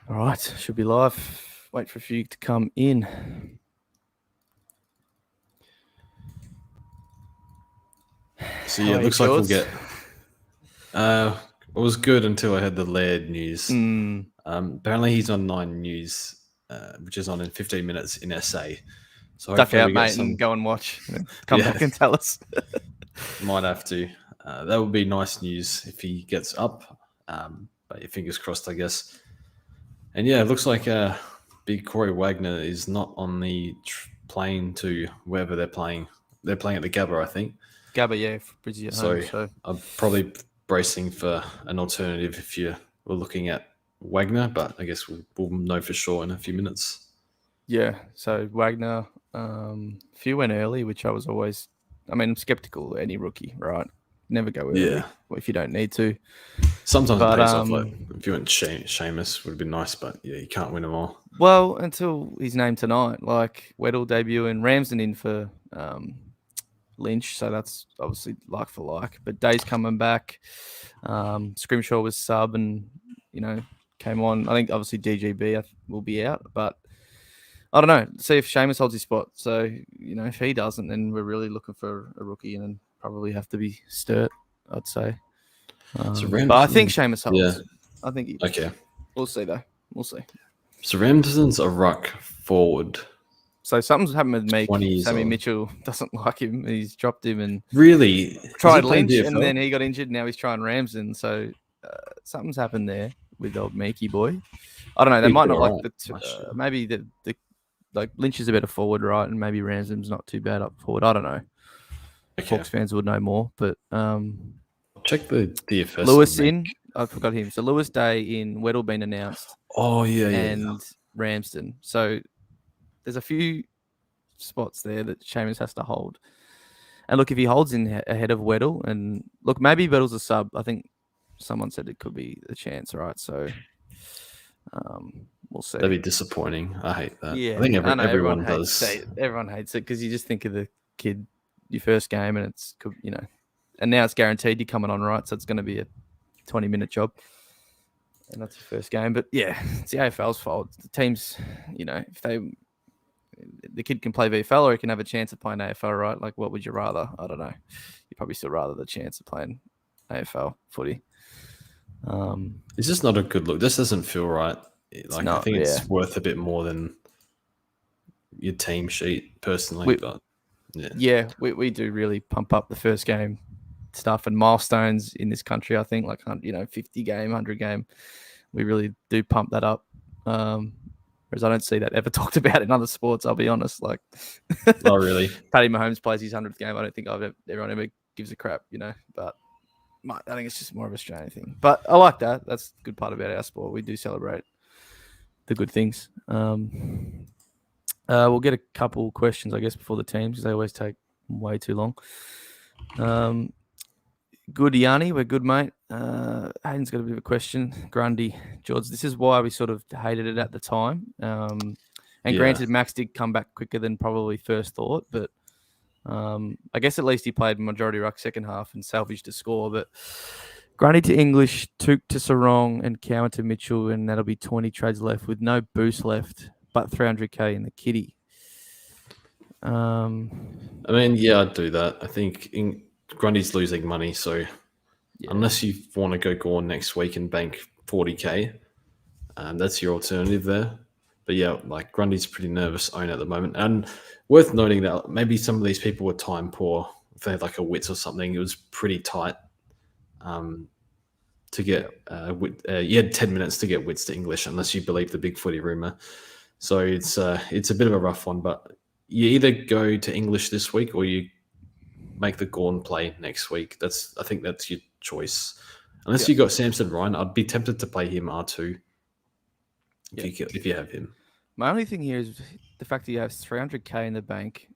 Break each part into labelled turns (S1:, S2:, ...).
S1: All right, should be live. Wait for a few to come in.
S2: So yeah, it looks like we'll get. It was good until I heard the Laird news. Apparently, he's on 9 News, which is on in 15 minutes in SA. So
S1: Duck
S2: hopefully
S1: out,
S2: we get
S1: mate,
S2: some.
S1: and go and watch. And come
S2: Yeah,
S1: back and tell us.
S2: might have to. That would be nice news if he gets up. But your fingers crossed, I guess. And yeah, it looks like big Corey Wagner is not on the plane to wherever they're playing. They're playing at the Gabba, I think.
S1: Gabba, yeah, Brizzy at home. So
S2: I'm probably bracing for an alternative if you were looking at Wagner, but I guess we'll know for sure in a few minutes.
S1: yeah, so Wagner, few went early, which I was always. I mean, I'm skeptical of any rookie, right? Never go early
S2: Yeah.
S1: if you don't need to.
S2: Sometimes
S1: But,
S2: it pays off. Like if you went Seamus, would have been nice, but yeah, you can't win them all.
S1: Well, until his name tonight, like Weddle debuting, Ramsden in for Lynch, so that's obviously like for like. But Day's coming back. Scrimshaw was sub and, came on. I think obviously DGB will be out, but I don't know. See if Seamus holds his spot. So, if he doesn't, then we're really looking for a rookie and probably have to be Sturt, I'd say. But I think Seamus holds.
S2: Yeah.
S1: I think he.
S2: Okay.
S1: We'll see, though. We'll see.
S2: So Ramsden's a ruck forward.
S1: So something's happened with Meek.
S2: 20 years
S1: Sammy
S2: old.
S1: Mitchell doesn't like him. He's dropped him and
S2: Really?
S1: tried Lynch, and then he got injured. Now he's trying Ramsden. So something's happened there with old Meeky boy. I don't know. They might not like maybe the like Lynch is a better forward, right? And maybe Ramsden's not too bad up forward. I don't know. Okay. Hawks fans would know more, but
S2: check the DFS.
S1: Lewis in. I forgot him. So Lewis Day in Weddle been announced.
S2: Oh yeah,
S1: and Ramsden. So there's a few spots there that Seamus has to hold. And look, if he holds in ahead of Weddle, and look, maybe Weddle's a sub. I think someone said it could be a chance, right? So we'll see.
S2: That'd be disappointing. I hate that.
S1: Yeah,
S2: I think everyone does.
S1: Everyone hates it because you just think of the kid, your first game, and it's, and now it's guaranteed you're coming on, right? So it's going to be a 20-minute job. And that's your first game. But yeah, it's the AFL's fault. The teams, if the kid can play VFL or he can have a chance of playing AFL, right? Like, what would you rather? I don't know. You probably still rather the chance of playing AFL footy.
S2: It's just not a good look. This doesn't feel right. Like, I think it's worth a bit more than your team sheet, personally.
S1: We do really pump up the first game stuff and milestones in this country. I think 50 game, 100 game, we really do pump that up. Whereas I don't see that ever talked about in other sports. I'll be honest. Like,
S2: not really.
S1: Paddy Mahomes plays his 100th game. I don't think everyone ever gives a crap, But I think it's just more of an Australian thing. But I like that. That's the good part about our sport. We do celebrate the good things. We'll get a couple questions, I guess, before the teams because they always take way too long. Good, Yanni. We're good, mate. Hayden's got a bit of a question. Grundy, Jords, this is why we sort of hated it at the time. Granted, Max did come back quicker than probably first thought, but I guess at least he played majority ruck second half and salvaged a score. But Grundy to English, Took to Sarong, and Cowan to Mitchell, and that'll be 20 trades left with no boost left, but 300k in the kitty.
S2: I mean, yeah, I'd do that. I think Grundy's losing money, so unless you want to go on next week and bank 40k, that's your alternative there. But yeah, like Grundy's pretty nervous own at the moment. And worth noting that maybe some of these people were time poor. If they had like a Wits or something, it was pretty tight to get you had 10 minutes to get Wits to English, unless you believe the big footy rumor. So it's a bit of a rough one, but you either go to English this week or you make the Gorn play next week. I think that's your choice. Unless you got Samson Ryan, I'd be tempted to play him R2 if you have him.
S1: My only thing here is the fact that you have 300k in the bank.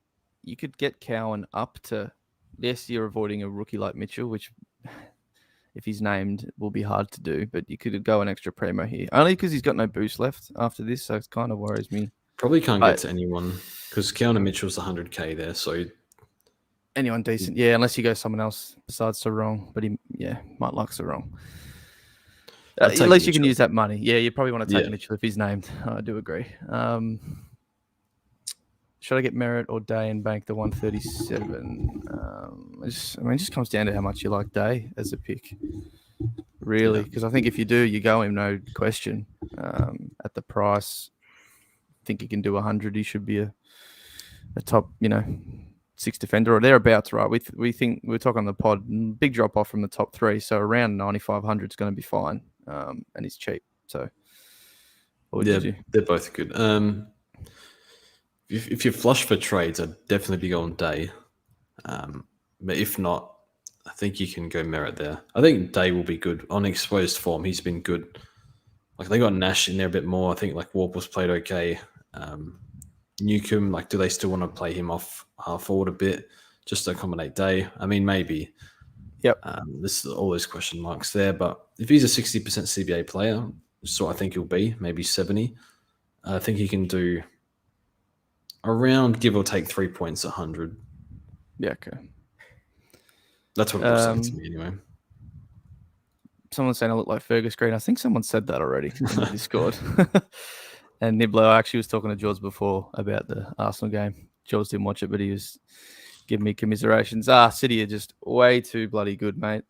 S1: You could get Cowan up to. Yes, you're avoiding a rookie like Mitchell, which, if he's named, will be hard to do. But you could go an extra primo here, only because he's got no boost left after this, so it kind of worries me.
S2: Probably can't get to anyone because Cowan and Mitchell's 100k there, so.
S1: Anyone decent, yeah, unless you go someone else besides Sarong, but he, might like Sarong. At
S2: take
S1: least you can
S2: Mitchell.
S1: use that money. Yeah, you probably want to take
S2: Yeah.
S1: Mitchell if he's named. I do agree. Should I get Merritt or Day and bank the 137? It just comes down to how much you like Day as a pick, really. Because I think if you do, you go him, no question. At the price, I think he can do 100. He should be a top, 6 defender or thereabouts, right? We think we're talking on the pod, big drop off from the top 3, so around 9,500 is going to be fine, and he's cheap. So, what would you do?
S2: They're both good. If you're flush for trades, I'd definitely be going Day. But if not, I think you can go Merritt there. I think Day will be good on exposed form. He's been good. Like they got Nash in there a bit more. I think like Warple's played okay. Newcomb, like, do they still want to play him off half forward a bit just to accommodate Day? I mean, maybe.
S1: Yep.
S2: This is all those question marks there. But if he's a 60% CBA player, so I think he'll be maybe 70. I think he can do around give or take 3 points, 100.
S1: Yeah. Okay.
S2: That's what it looks like to me anyway.
S1: Someone's saying I look like Fergus Green. I think someone said that already in the Discord. And Niblo, I actually was talking to Jords before about the Arsenal game. Jords didn't watch it, but he was giving me commiserations. City are just way too bloody good, mate.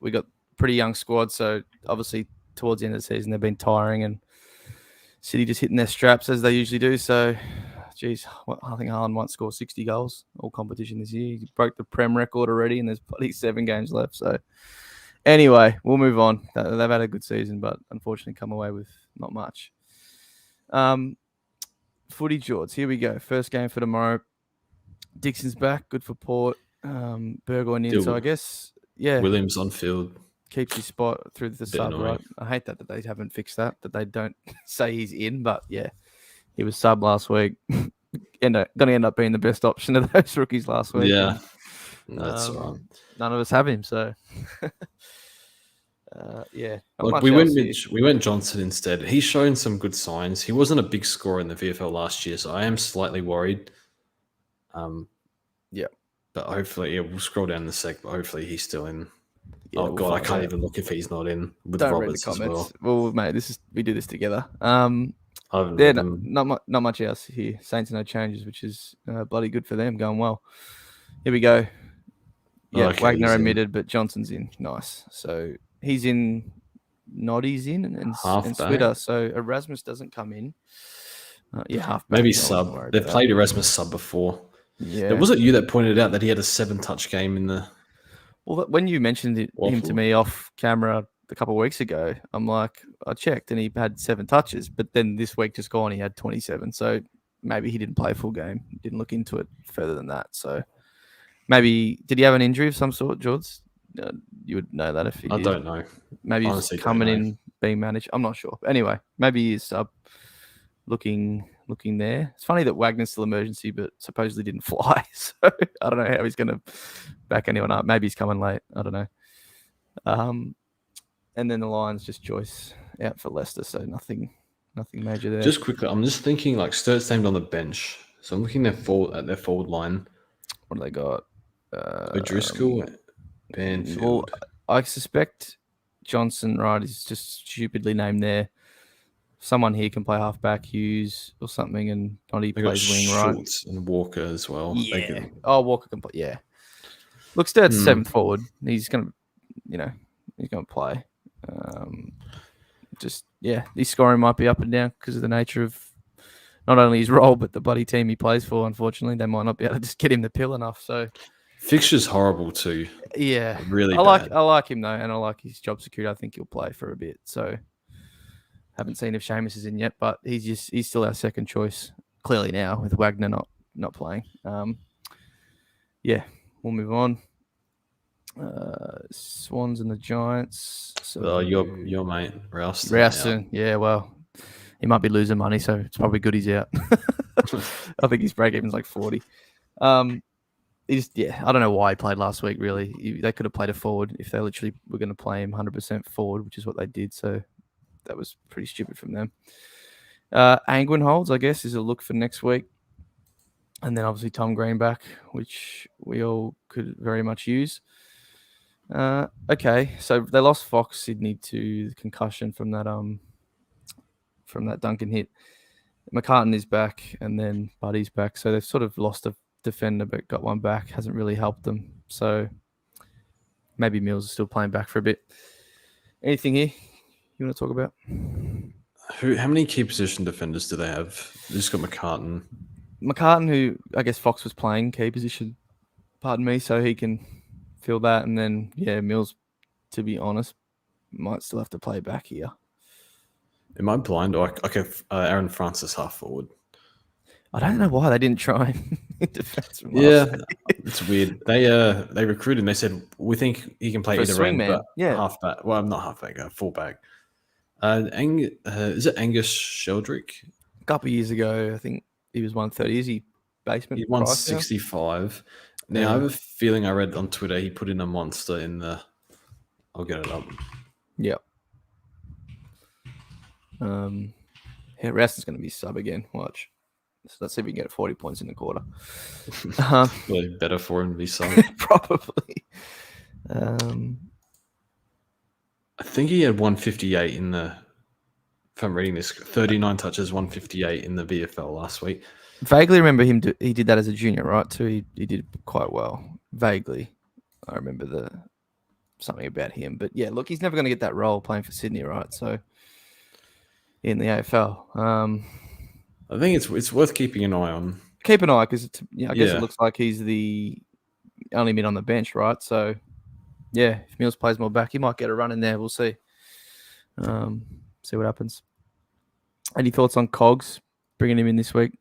S1: We got pretty young squad, so obviously towards the end of the season they've been tiring, and City just hitting their straps as they usually do. So, geez, I think Haaland might score 60 goals all competition this year. He broke the Prem record already, and there's bloody 7 games left. So, anyway, we'll move on. They've had a good season, but unfortunately come away with not much. Footy Jords, here we go. First game for tomorrow. Dixon's back, good for Port. Burgoyne in, so I guess, yeah.
S2: Williams on field.
S1: Keeps his spot through the sub, right? I hate that they haven't fixed that they don't say he's in, but yeah, he was sub last week. Going to end up being the best option of those rookies last week.
S2: Yeah, that's right.
S1: None of us have him, so yeah.
S2: Look, we went Johnson instead. He's shown some good signs. He wasn't a big scorer in the VFL last year, so I am slightly worried.
S1: Yeah,
S2: but hopefully, we'll scroll down the sec. But hopefully, he's still in.
S1: Yeah,
S2: oh God, I can't even look if he's not in with
S1: Don't
S2: Roberts
S1: read the comments.
S2: as well.
S1: Well, mate, we do this together. Not much else here. Saints no changes, which is bloody good for them. Going well. Here we go. Yeah, okay, Wagner omitted, but Johnson's in. Nice. So he's in. Noddy's in and Switter. So Erasmus doesn't come in. Halfback.
S2: Maybe sub. They've played Erasmus sub before.
S1: Yeah.
S2: Was it you that pointed out that he had a 7-touch game in the?
S1: Well, when you mentioned him to me off camera a couple of weeks ago, I'm like, I checked and he had 7 touches, but then this week just gone, he had 27. So maybe he didn't play a full game. Didn't look into it further than that. So maybe, did he have an injury of some sort, Jords? You would know that if he did.
S2: I don't know.
S1: Maybe he's coming in, being managed. I'm not sure. But anyway, maybe he's looking there. It's funny that Wagner's still emergency, but supposedly didn't fly. So I don't know how he's going to back anyone up. Maybe he's coming late. I don't know. And then the Lions just Joyce out for Leicester, so nothing major there.
S2: Just quickly, I'm just thinking like Sturt's named on the bench, so I'm looking at their forward line.
S1: What do they got?
S2: O'Driscoll, Banfield.
S1: Well, I suspect Johnson, right, is just stupidly named there. Someone here can play halfback, Hughes or something, and Noddy plays wing, right?
S2: Schultz and Walker as well.
S1: Yeah. Walker can play. Yeah. Look, Sturt's 7th forward. He's gonna play. His scoring might be up and down because of the nature of not only his role but the bloody team he plays for. Unfortunately, they might not be able to just get him the pill enough. So
S2: fixture's horrible too.
S1: Yeah,
S2: really.
S1: I like him though, and I like his job security. I think he'll play for a bit. So haven't seen if Seamus is in yet, but he's still our second choice clearly now with Wagner not playing. We'll move on. Swans and the Giants. So
S2: your mate
S1: Ralston. Yeah, well, he might be losing money, so it's probably good he's out. I think his break even's like 40. I don't know why he played last week. Really, they could have played a forward if they literally were going to play him 100% forward, which is what they did. So that was pretty stupid from them. Angwin holds, I guess, is a look for next week. And then obviously Tom Green back, which we all could very much use. Okay, so they lost Fox Sydney to concussion from that Duncan hit. McCartan is back, and then Buddy's back. So they've sort of lost a defender, but got one back. Hasn't really helped them. So maybe Mills is still playing back for a bit. Anything here you want to talk about?
S2: How many key position defenders do they have? They just got McCartan.
S1: McCartan, who I guess Fox was playing key position, pardon me, so he can fill that. And then, Mills, to be honest, might still have to play back here.
S2: Am I blind? Or Aaron Francis half forward.
S1: I don't know why they didn't try in defense.
S2: It's weird. They recruited him. They said, we think he can play
S1: For a
S2: either
S1: swing
S2: end,
S1: man.
S2: but halfback. Well, I'm not halfback, fullback. Is it Angus Sheldrick?
S1: A couple of years ago, I think he was 130. Is he basement?
S2: He won 65. Now, I have a feeling I read on Twitter he put in a monster in the... I'll get it up.
S1: Yep. Raston's going to be sub again. Watch. So let's see if we can get 40 points in the quarter.
S2: Really better for him to be sub.
S1: Probably.
S2: I think he had 158 in the... If I'm reading this, 39 touches, 158 in the VFL last week.
S1: Vaguely remember him. He did that as a junior, right? Too. He did quite well. Vaguely, I remember something about him. But yeah, look, he's never going to get that role playing for Sydney, right? So in the AFL,
S2: I think it's worth keeping an eye on.
S1: Keep an eye because I guess it looks like he's the only mid on the bench, right? So yeah, if Mills plays more back, he might get a run in there. We'll see. See what happens. Any thoughts on Cogs bringing him in this week?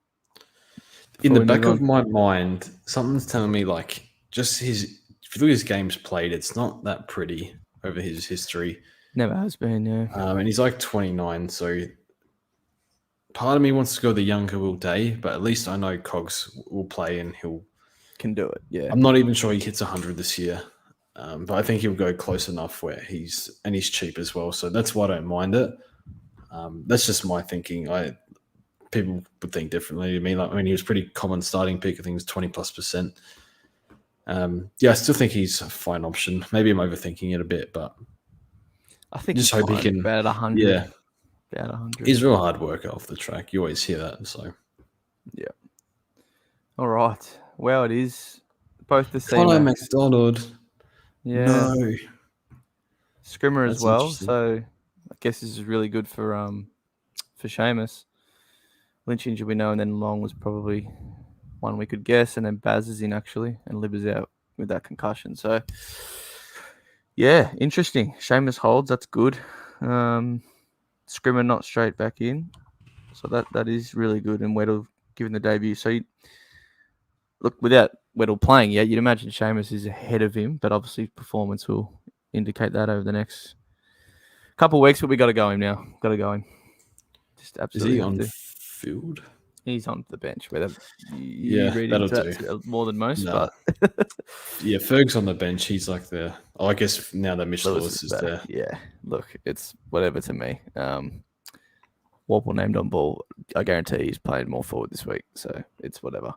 S2: In the back of my mind, something's telling me like just if you look at his games played, it's not that pretty over his history.
S1: Never has been, yeah.
S2: And he's like 29, so part of me wants to go the younger Will Day, but at least I know Cogs will play and
S1: can do it. Yeah,
S2: I'm not even sure he hits 100 this year, but I think he'll go close enough where he's cheap as well. So that's why I don't mind it. That's just my thinking. People would think differently to me. Like, he was pretty common starting pick. I think it was 20+%. I still think he's a fine option. Maybe I'm overthinking it a bit, but
S1: I think
S2: just hope he can.
S1: About 100.
S2: Yeah,
S1: about 100.
S2: He's a real hard worker off the track. You always hear that. So,
S1: yeah. All right. Well, it is both the same.
S2: Connor McDonald.
S1: Yeah.
S2: No.
S1: Scrimmer as well. So I guess this is really good for Seamus. Lynch injury we know, and then Long was probably one we could guess, and then Baz is in actually, and Libber's out with that concussion. So yeah, interesting. Seamus holds, that's good. Scrimmer not straight back in, so that is really good. And Weddle given the debut. So look, without Weddle playing yet, you'd imagine Seamus is ahead of him, but obviously performance will indicate that over the next couple of weeks. But we got to go him now. Got to go him. Just absolutely.
S2: Is he on field?
S1: He's on the bench. Whether
S2: that'll do
S1: more than most,
S2: no.
S1: But
S2: yeah, Ferg's on the bench. He's like I guess now that Mitch Lewis is there.
S1: Yeah, look, it's whatever to me. Warple named on ball. I guarantee he's played more forward this week, so it's whatever.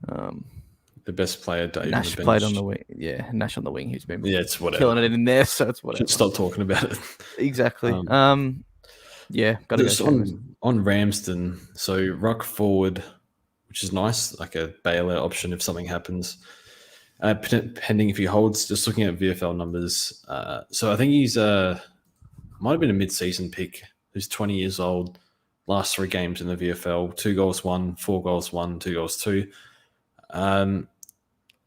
S2: The best player, Dave.
S1: Nash played on the wing. Yeah, Nash on the wing. He's been
S2: it's whatever.
S1: Killing it in there, so it's whatever.
S2: Should stop talking about it.
S1: Exactly. Yeah, got to go.
S2: On Ramsden, so ruck forward, which is nice, like a bailout option if something happens. Pending if he holds, just looking at VFL numbers. So I think he's might have been a mid-season pick. He's 20 years old, last 3 games in the VFL, 2 goals, 1, 4 goals, 1, 2 goals, 2.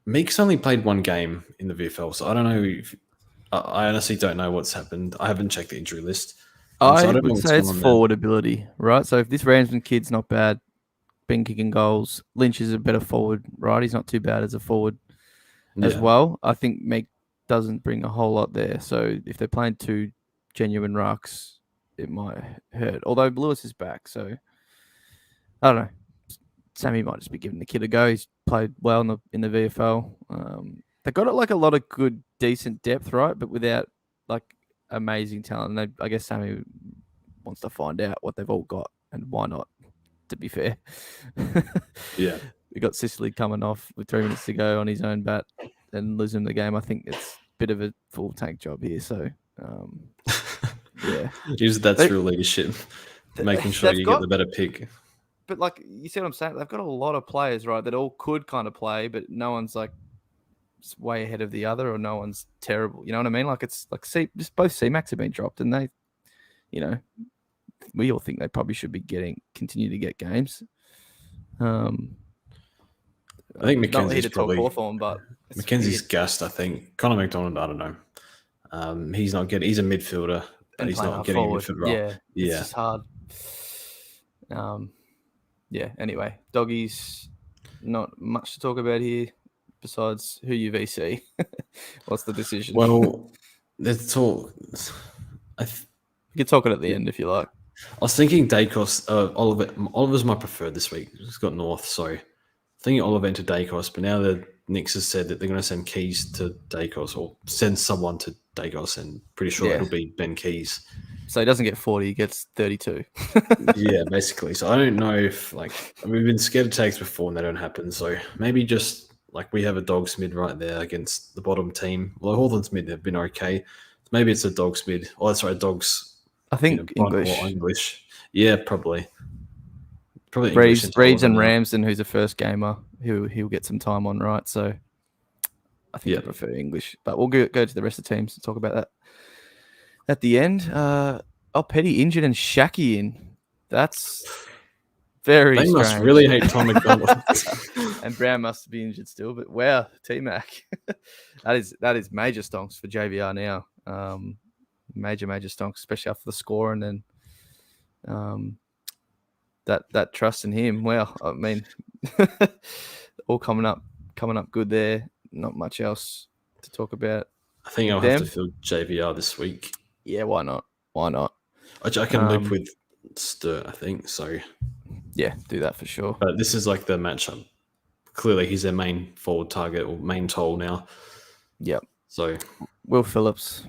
S2: Meek's only played 1 game in the VFL, so I don't know. I honestly don't know what's happened. I haven't checked the injury list.
S1: I would say it's forward ability, right? So if this Ramsden kid's not bad, been kicking goals, Lynch is a better forward, right? He's not too bad as a forward as well. I think Meek doesn't bring a whole lot there. So if they're playing 2 genuine rucks, it might hurt. Although Lewis is back, so I don't know. Sammy might just be giving the kid a go. He's played well in the VFL. They got it like a lot of good, decent depth, right? But without like amazing talent. And I guess Sammy wants to find out what they've all got and why not, to be fair.
S2: Yeah.
S1: We got Sicily coming off with 3 minutes to go on his own bat and losing the game. I think it's a bit of a full tank job here. So, yeah.
S2: Use that through leadership, making sure you get the better pick.
S1: But like you see what I'm saying? They've got a lot of players, right, that all could kind of play, but no one's like way ahead of the other, or no one's terrible. You know what I mean? Like it's like just both C-Max have been dropped, and they, you know, we all think they probably should be continue to get games.
S2: I think Mackenzie's probably
S1: Hawthorn, but
S2: Mackenzie's gassed. I think Connor McDonald. I don't know. He's not getting. He's a midfielder, but he's not getting a midfield role.
S1: Yeah, it's just hard. Yeah. Anyway, doggies. Not much to talk about here, besides who you VC. What's the decision?
S2: Well, let's talk.
S1: You can talk it at the end if you like.
S2: I was thinking Dacos. Oliver's my preferred this week. He's got North, so thinking Oliver into Dacos. But now that Nix has said that they're going to send Keys to Dacos, or send someone to Dacos, and pretty sure it'll be Ben Keys.
S1: So he doesn't get 40, he gets 32.
S2: Yeah, basically. So I don't know if we've been scared of takes before and they don't happen. So maybe just we have a dogs mid right there against the bottom team. Well, Hawthorn's mid have been okay. Maybe it's a dogs mid. Oh, sorry, dogs.
S1: I think
S2: English. Yeah, probably. Probably
S1: Reeves and Ramsden, who's a first gamer, he'll get some time on, right? So I think I prefer English. But we'll go to the rest of the teams to talk about that at the end. Petty injured and Shacky in. That's very strange. They must
S2: really hate Tom McDonald.
S1: And Brown must be injured still. But wow, T-Mac. that is major stonks for JVR now. Major stonks, especially after the score, and then that trust in him. Wow, I mean, all coming up good there. Not much else to talk about.
S2: I think I'll have to fill JVR this week.
S1: Yeah, why not?
S2: I can loop with Sturt, I think. So
S1: yeah, do that for sure.
S2: But this is like the matchup. Clearly, he's their main forward target or main toll now.
S1: Yep.
S2: So
S1: Will Phillips.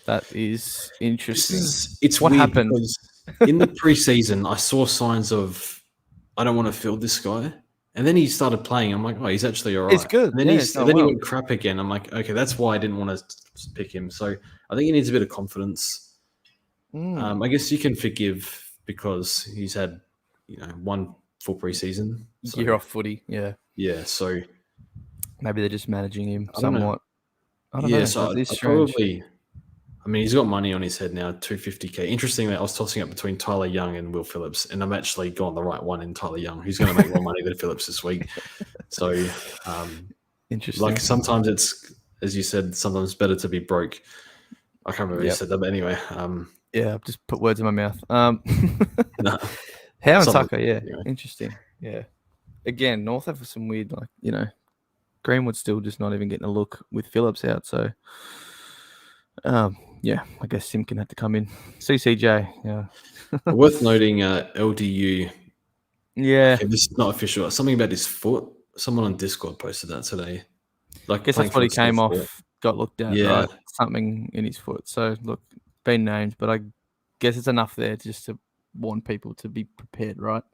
S1: That is interesting.
S2: It's what happened because in the preseason, I saw signs of I don't want to field this guy, and then he started playing. I'm like, oh, he's actually all right.
S1: It's good.
S2: And then he went crap again. I'm like, okay, that's why I didn't want to pick him. So I think he needs a bit of confidence. I guess you can forgive because he's had one full preseason.
S1: So. Year off footy, yeah.
S2: Yeah, so
S1: maybe they're just managing him somewhat.
S2: I don't know. So I mean, he's got money on his head now, $250K. Interestingly, I was tossing up between Tyler Young and Will Phillips, and I'm actually gone the right one in Tyler Young, who's going to make more money than Phillips this week. So,
S1: interesting.
S2: Sometimes it's, as you said, sometimes better to be broke. I can't remember who said that, but anyway.
S1: Yeah, I've just put words in my mouth.
S2: No.
S1: Howe and Tucker, anyway. Interesting. Yeah. Again, North have some weird, Greenwood still just not even getting a look with Phillips out. So, I guess Simkin had to come in. CCJ, yeah.
S2: Worth noting, LDU.
S1: Yeah.
S2: Okay, this is not official. Something about his foot. Someone on Discord posted that today.
S1: I guess that's what he came off, got looked at, right? Something in his foot. So, look, been named, but I guess it's enough there just to warn people to be prepared, right?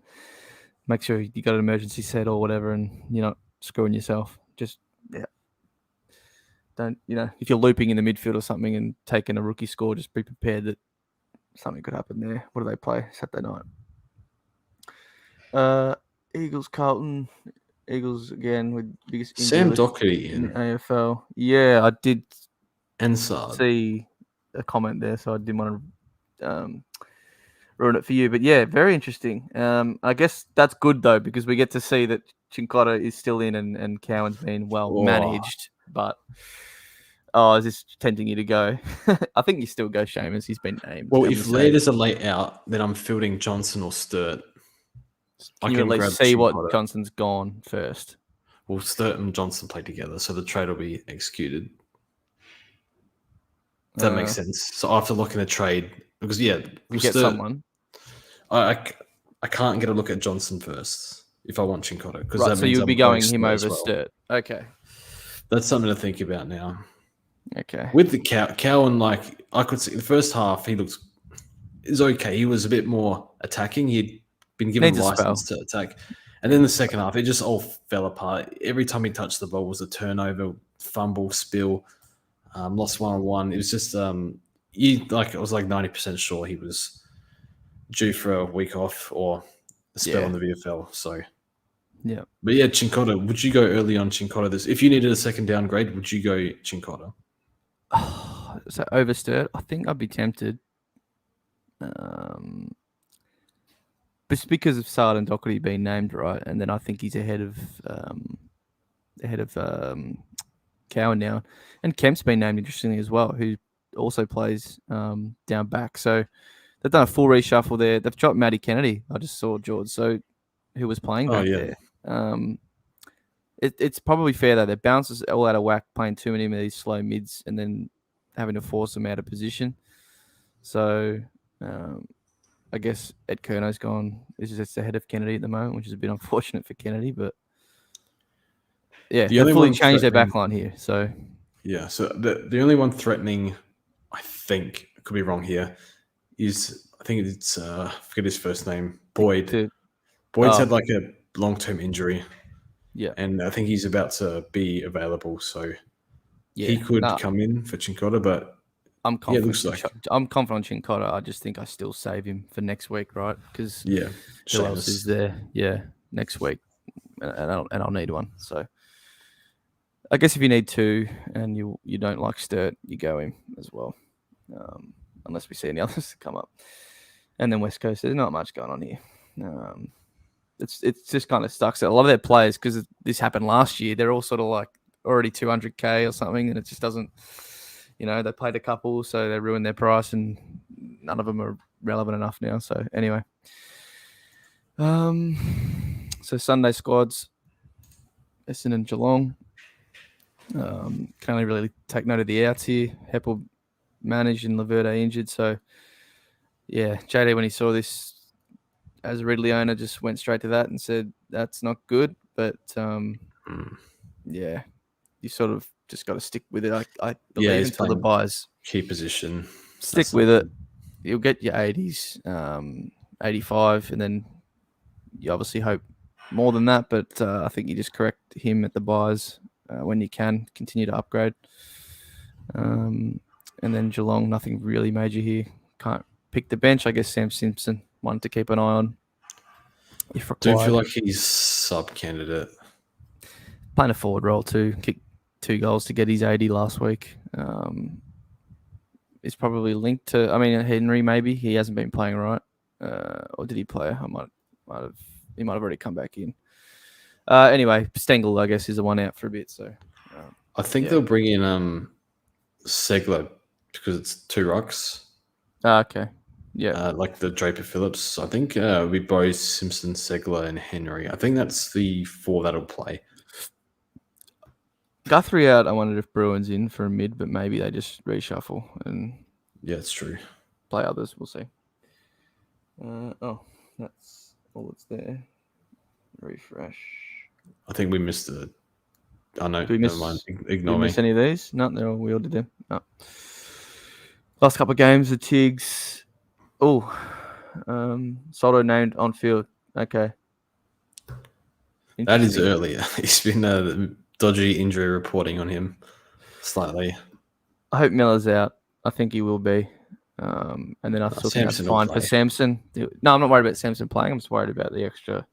S1: Make sure you got an emergency set or whatever, and you're not screwing yourself. Just, don't, if you're looping in the midfield or something and taking a rookie score, just be prepared that something could happen there. What do they play Saturday night? Eagles, Carlton. Eagles again with biggest injury
S2: Sam Doherty
S1: in AFL. Yeah, I did see a comment there, so I didn't want to ruin it for you. But yeah, very interesting. I guess that's good though, because we get to see that Chincotta is still in and Cowan's been managed. But is this tempting you to go? I think you still go Seamus. He's been named.
S2: Well, if Laird is a late out, then I'm fielding Johnson or Sturt.
S1: Can you at least see what Johnson's gone first?
S2: Well, Sturt and Johnson play together, so the trade will be executed. Does that make sense? So I have to look in the trade because
S1: get someone.
S2: I can't get a look at Johnson first if I want Chincotta.
S1: Right, so you'll be going him over Sturt. Okay.
S2: That's something to think about now.
S1: Okay.
S2: With the Cowan, I could see the first half, he is okay. He was a bit more attacking. He'd been given license to attack. And then the second half, it just all fell apart. Every time he touched the ball was a turnover, fumble, spill. Lost 1-1. It was just I was like 90% sure he was due for a week off or a spell in the VFL. So
S1: yeah.
S2: But yeah, Chincotta. Would you go early on Chincotta? If you needed a second downgrade, would you go Chincotta?
S1: So overstirred, I think I'd be tempted. Just because of Sard and Doherty being named, right? And then I think he's ahead of Cowan now. And Kemp's been named, interestingly, as well, who also plays down back. So they've done a full reshuffle there. They've dropped Matty Kennedy. I just saw Jords, so who was playing back there. It's probably fair, though. Their bounces all out of whack, playing too many of these slow mids and then having to force them out of position. So I guess Ed Kerno's gone. Is just ahead of Kennedy at the moment, which is a bit unfortunate for Kennedy. But yeah, they've fully changed their backline here. So
S2: yeah, so the only one threatening, I think, I could be wrong here, is I think it's I forget his first name, Boyd. Boyd's had like a long-term injury.
S1: Yeah,
S2: and I think he's about to be available, so he could come in for Chincotta, but
S1: I'm confident. I'm confident on Chincotta. I just think I still save him for next week, right? Because who else is there? Yeah, next week, and I'll need one. So I guess if you need two and you don't like Sturt, you go him as well, unless we see any others come up. And then West Coast, there's not much going on here. It's just kind of stuck. So a lot of their players, because this happened last year, they're all sort of like already 200K or something, and it just doesn't. They played a couple, so they ruined their price, and none of them are relevant enough now. So anyway, so Sunday squads, Essendon and Geelong. Can only really take note of the outs here. Heppel managed and Laverde injured. So yeah, JD, when he saw this as a Ridley owner, just went straight to that and said that's not good. But yeah, you sort of just got to stick with it. I believe until the buys.
S2: Key position.
S1: Stick with it. You'll get your 80s, 85, and then you obviously hope more than that. But I think you just correct him at the buys when you can. Continue to upgrade. And then Geelong, nothing really major here. Can't pick the bench. I guess Sam Simpson, one to keep an eye on. If required.
S2: Do you feel like he's sub candidate?
S1: Playing a forward role too. Kicked 2 goals to get his 80 last week. It's probably linked to. I mean, Henry maybe he hasn't been playing right, or did he play? He might have already come back in. Anyway, Stengel I guess is the one out for a bit. So
S2: I think they'll bring in Segler because it's 2 rucks.
S1: Okay. Yeah.
S2: Like the Draper Phillips. I think we both Simpson, Segler, and Henry. I think that's the 4 that'll play.
S1: Guthrie out. I wondered if Bruin's in for a mid, but maybe they just reshuffle and
S2: it's true.
S1: Play others. We'll see. That's all that's there. Refresh.
S2: I think we missed it. Oh no,
S1: never
S2: mind. Ignore
S1: me. Did we miss
S2: any
S1: of these? No, we all did them. No. Last couple of games, the Tigs. Soto named on field. Okay.
S2: That is earlier. He's been dodgy injury reporting on him slightly.
S1: I hope Miller's out. I think he will be. And then I still think that's fine for Samson. No, I'm not worried about Samson playing. I'm just worried about the extra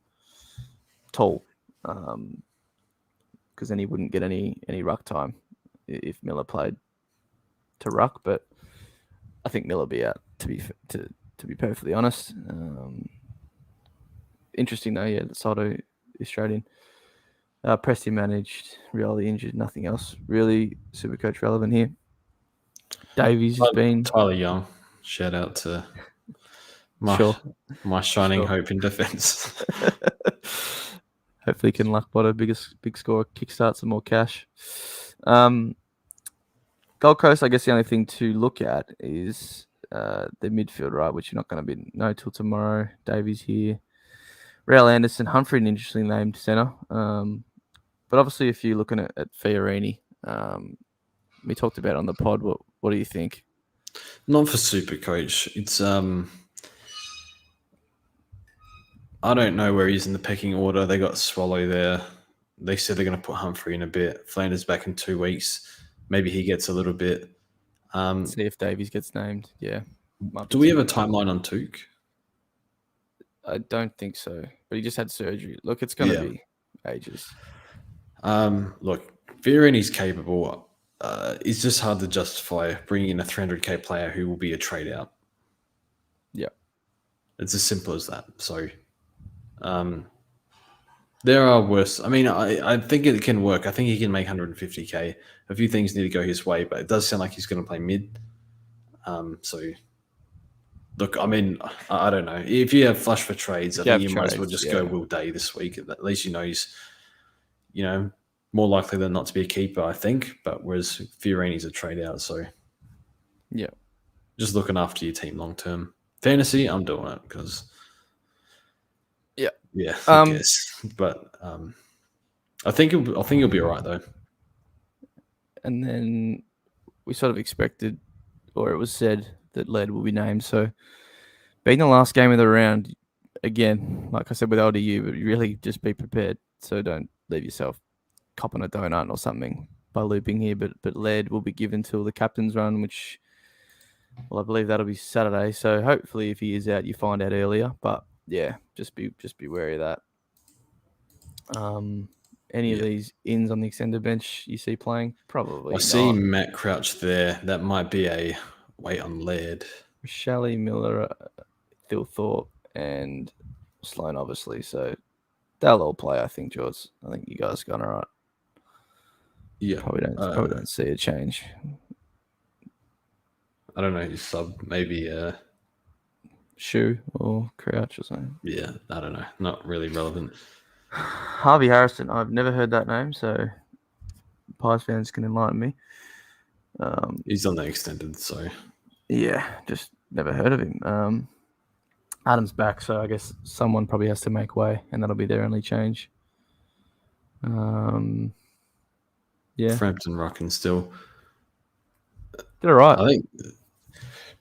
S1: toll. Because then he wouldn't get any ruck time if Miller played to ruck. But I think Miller will be out, to be perfectly honest. Interesting though, that Soto is straight in. Presty managed, Rioli injured, nothing else really Supercoach relevant here. Davies has been
S2: Tyler Young. Shout out to my shining hope in defence.
S1: Hopefully he can luck bot a big score, kickstart some more cash. Gold Coast, I guess the only thing to look at is the midfield, right, which you're not going to be till tomorrow. Davies here. Rail Anderson, Humphrey, an interesting named centre. But obviously, if you're looking at Fiorini, we talked about it on the pod. What do you think?
S2: Not for Supercoach. It's I don't know where he's in the pecking order. They got Swallow there. They said they're going to put Humphrey in a bit. Flanders back in 2 weeks. maybe he gets a little bit.
S1: See if Davies gets named. Yeah.
S2: Do we have a timeline on Tuke?
S1: I don't think so, but he just had surgery. Look, it's going to be ages.
S2: Look, Fiorini's capable. It's just hard to justify bringing in a 300k player who will be a trade out.
S1: Yeah.
S2: It's as simple as that. So, there are worse. I mean, I think it can work. I think he can make 150k. A few things need to go his way, but it does sound like he's going to play mid. So, look, I mean, I don't know. If you have flush for trades, I think you might as well just go Will Day this week. At least you know he's, more likely than not to be a keeper, I think. But whereas Fiorini's a trade out, so
S1: yeah,
S2: just looking after your team long term. Fantasy, I'm doing it because yeah, I guess. But I think you'll be all right though.
S1: And then we sort of expected, or it was said that Led will be named. So being the last game of the round, again, like I said with LDU, but really just be prepared. So don't leave yourself copping a donut or something by looping here. But Led will be given till the captain's run, which, well, I believe that'll be Saturday. So hopefully, if he is out, you find out earlier. But yeah, just be wary of that. Any of these ins on the extended bench you see playing? Probably.
S2: I see Matt Crouch there. That might be a wait on Laird.
S1: Shelley, Miller, Thilthorpe, and Sloan, obviously. So they'll all play, I think, Jords. I think you guys got all right.
S2: Yeah.
S1: Probably don't see a change.
S2: I don't know his sub. Maybe
S1: Shoe or Crouch or something.
S2: Yeah, I don't know. Not really relevant.
S1: Harvey Harrison. I've never heard that name, so Pies fans can enlighten me.
S2: He's on the extended, so
S1: yeah, just never heard of him. Adam's back, so I guess someone probably has to make way, and that'll be their only change. Yeah,
S2: Frampton rocking still.
S1: They're all right.
S2: I think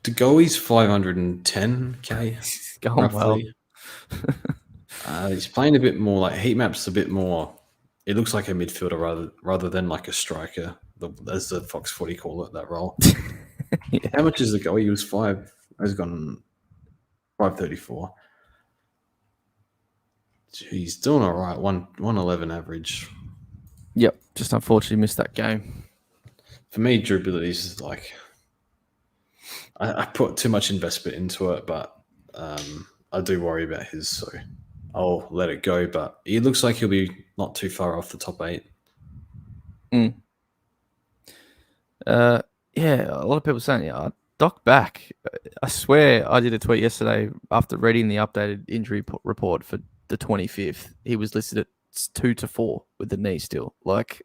S2: DeGoey's 510k.
S1: Going
S2: roughly. Well. He's playing a bit more like heat maps. A bit more. It looks like a midfielder rather than like a striker, as the Fox 40 call it, that role. Yeah. How much is DeGoey? He was 5. He's gone 534. He's doing all right. 111 average.
S1: Yep, just unfortunately missed that game.
S2: For me, durability is like I put too much investment into it, but I do worry about his, so I'll let it go. But he looks like he'll be not too far off the top 8.
S1: Yeah, a lot of people saying, Doc back. I swear I did a tweet yesterday after reading the updated injury report for the 25th. He was listed at 2 to 4 with the knee still. Like,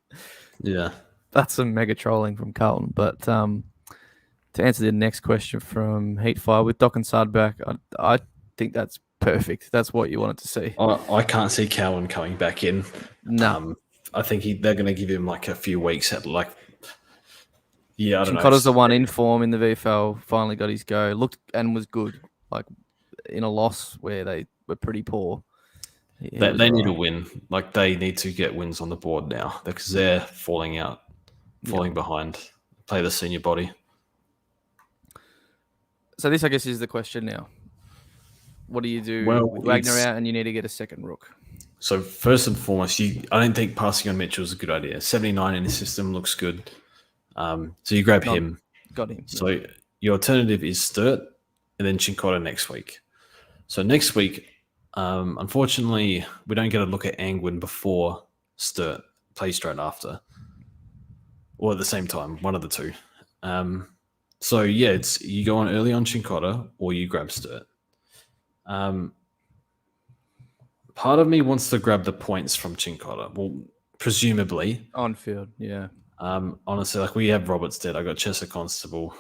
S2: yeah,
S1: that's some mega trolling from Carlton. But to answer the next question from Heatfire, with Doc and Sard back, I think that's perfect. That's what you wanted to see.
S2: I can't see Cowan coming back in.
S1: No.
S2: I think they're going to give him like a few weeks at like. Yeah, I don't know.
S1: Chincotter's the one in form in the VFL, finally got his go, looked and was good. Like in a loss where they were pretty poor.
S2: They need a win. Like they need to get wins on the board now because they're falling behind. Play the senior body. So
S1: this, I guess, is the question now. What do you do with Wagner out and you need to get a second rook?
S2: So first and foremost, I don't think passing on Mitchell is a good idea. 79 in his system looks good. So you grab him.
S1: Got him.
S2: So your alternative is Sturt and then Cincotta next week. So next week, unfortunately, we don't get a look at Angwin before Sturt. Play straight after. Or at the same time, one of the two. So yeah, it's you go on early on Cincotta or you grab Sturt. Part of me wants to grab the points from Cincotta. Well, presumably.
S1: On field, yeah.
S2: Honestly, like we have Roberts dead. I got Chester Constable.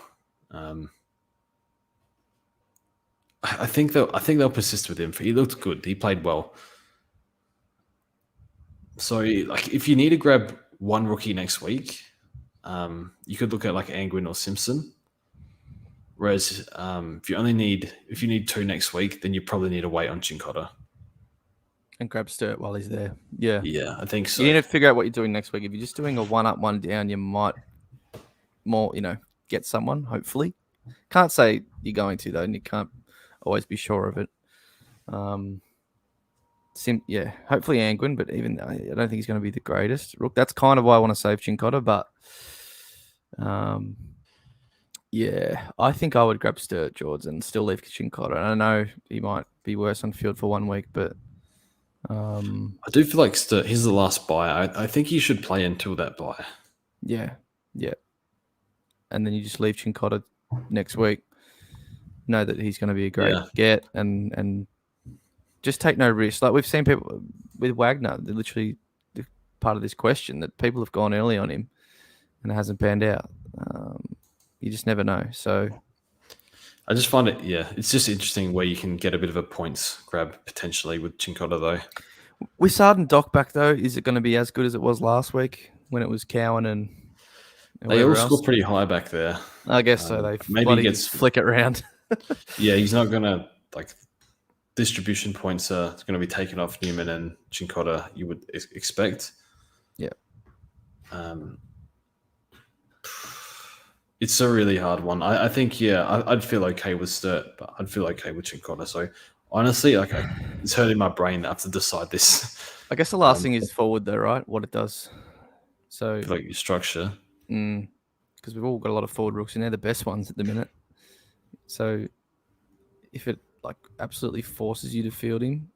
S2: I think they'll persist with him. He looked good. He played well. So, like, if you need to grab one rookie next week, you could look at like Angwin or Simpson. Whereas, if you need 2 next week, then you probably need to wait on Cincotta.
S1: And grab Sturt while he's there. Yeah.
S2: Yeah, I think so.
S1: You need to figure out what you're doing next week. If you're just doing a 1 up, 1 down, you might more, get someone, hopefully. Can't say you're going to, though, and you can't always be sure of it. Hopefully Angwin, but even I don't think he's going to be the greatest. Look, that's kind of why I want to save Chincotta, but I think I would grab Sturt, Jords, and still leave Chincotta. And I know he might be worse on field for 1 week, but
S2: I do feel like Sturt, he's the last buy. I think he should play until that buy.
S1: Yeah. And then you just leave Chincotta next week. Know that he's going to be a great get and just take no risk. Like we've seen people with Wagner, they're literally part of this question that people have gone early on him and it hasn't panned out. You just never know. So
S2: I just find it, it's just interesting where you can get a bit of a points grab potentially with Chincotta though.
S1: With Sard and Doc back though, is it going to be as good as it was last week when it was Cowan and
S2: they all score pretty high back there.
S1: I guess so. They
S2: maybe
S1: just flick it around.
S2: He's not going to distribution points are going to be taken off Newman and Chincotta, you would expect.
S1: Yeah.
S2: It's a really hard one. I think, I'd feel okay with Sturt, but I'd feel okay with Chincotta. So honestly, it's hurting my brain to have to decide this.
S1: I guess the last thing is forward though, right? What it does. So
S2: like your structure.
S1: Because we've all got a lot of forward rooks and they're the best ones at the minute. So if it absolutely forces you to field him,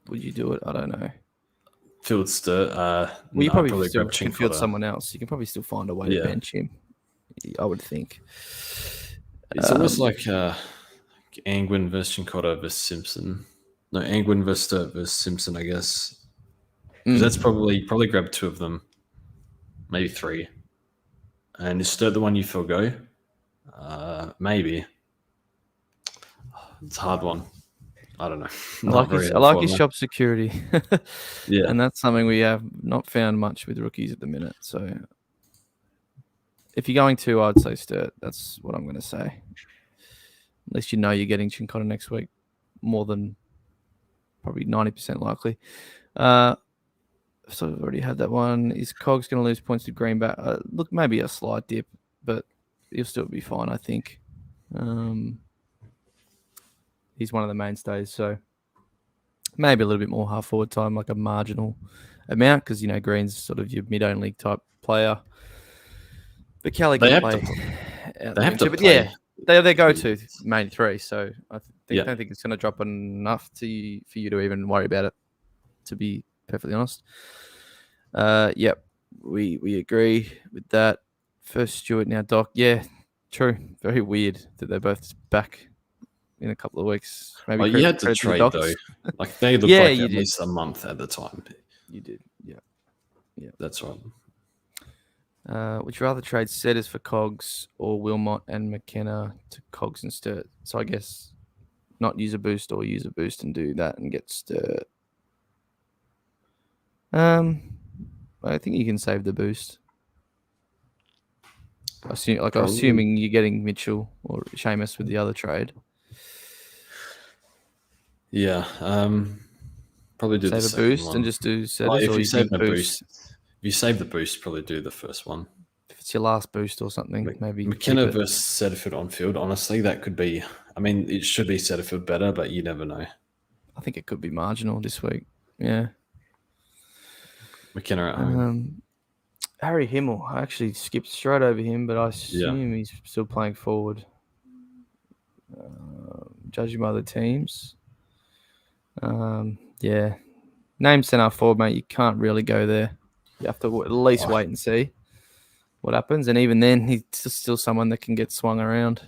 S1: would you do it? I don't know.
S2: Field Sturt.
S1: You probably still can field someone else. You can probably still find a way to bench him, I would think.
S2: It's almost like Angwin versus Chincotta versus Simpson. No, Angwin versus Sturt versus Simpson, I guess. Because that's probably grab 2 of them, maybe 3. And is Sturt the one you feel go? Maybe. It's a hard one. I don't know.
S1: I like his job security.
S2: Yeah.
S1: And that's something we have not found much with rookies at the minute. So if you're going to, I'd say Sturt. That's what I'm going to say. At least you know you're getting Chincotta next week. More than probably 90% likely. So I've already had that one. Is Cogs going to lose points to Greenback? Look, maybe a slight dip, but he'll still be fine, I think. He's one of the mainstays, so maybe a little bit more half forward time, like a marginal amount, because Green's sort of your mid-only type player. But Kelly can play.
S2: They have to play.
S1: Yeah, they go to main 3, so I don't think it's going to drop enough for you to even worry about it. To be perfectly honest, we agree with that. First Stuart, now Doc. Yeah, true. Very weird that they're both back in a couple of weeks. Maybe
S2: you had to trade though. They looked like at least a month at the time.
S1: You did, yeah.
S2: That's right.
S1: Would you rather trade Setters for Cogs or Wilmot and McKenna to Cogs and Sturt? So I guess not use a boost or use a boost and do that and get Sturt. I think you can save the boost. Assuming you're getting Mitchell or Seamus with the other trade.
S2: Yeah, probably do
S1: save a boost and just do Setters.
S2: If you save the boost, probably do the first one.
S1: If it's your last boost or something, maybe
S2: McKenna versus Setterfield on field. Honestly, that could be. I mean, it should be Setterfield better, but you never know.
S1: I think it could be marginal this week. Yeah.
S2: McKenna at home.
S1: Harry Himmel. I actually skipped straight over him, but I assume he's still playing forward. Judging by the teams. Name centre forward, mate. You can't really go there. You have to at least wait and see what happens. And even then, he's still someone that can get swung around.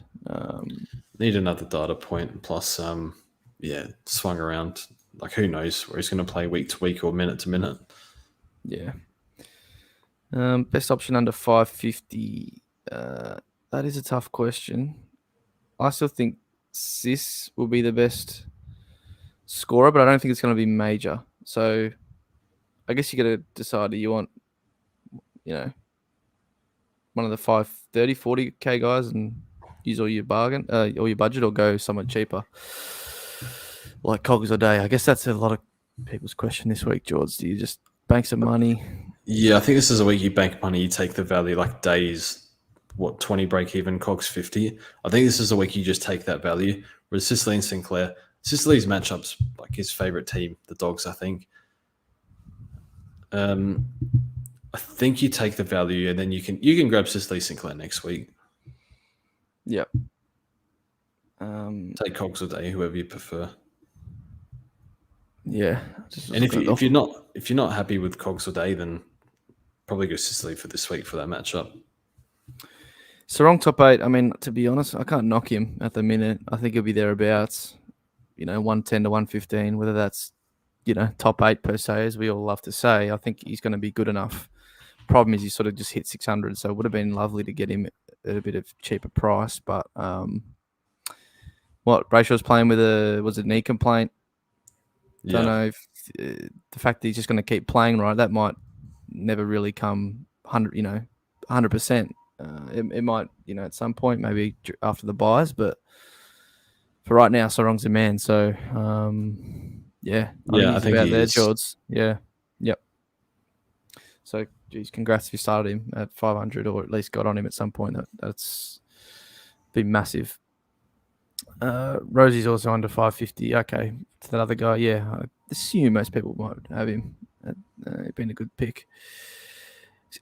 S2: Need another data point. Plus, swung around. Who knows where he's going to play week to week or minute to minute.
S1: Yeah. Best option under 550. That is a tough question. I still think Sis will be the best scorer, but I don't think it's going to be major. So I guess you got to decide, do you want, one of the 530, 40K guys and use all your bargain, all your budget, or go somewhat cheaper like Cogs or Day? I guess that's a lot of people's question this week, Jords. Do you just bank some money?
S2: Yeah, I think this is a week you bank money, you take the value like days, 20 break even, Cogs 50. I think this is a week you just take that value. Whereas Sicily and Sinclair, Sicily's matchups like his favorite team, the Dogs, I think. I think you take the value and then you can grab Sicily Sinclair next week.
S1: Yep.
S2: Take Cogs or Day, whoever you prefer.
S1: Yeah.
S2: And if you're not happy with Cogs or Day, then probably go Sicily for this week for that matchup.
S1: Sarong top 8, I mean, to be honest, I can't knock him at the minute. I think he'll be thereabouts, 110 to 115, whether that's, top 8 per se, as we all love to say. I think he's going to be good enough. Problem is he sort of just hit 600, so it would have been lovely to get him at a bit of cheaper price. But Brayshaw's playing with a knee complaint. Don't know if the fact that he's just going to keep playing right, that might never really come 100%. It might, at some point, maybe after the buys, but for right now, Sarong's a man. So, I think he's about there, Jords. Yeah. Yep. So, geez, congrats if you started him at 500 or at least got on him at some point. That's been massive. Rosie's also under 550. Okay. To that other guy, yeah. I assume most people might have him. It's been a good pick.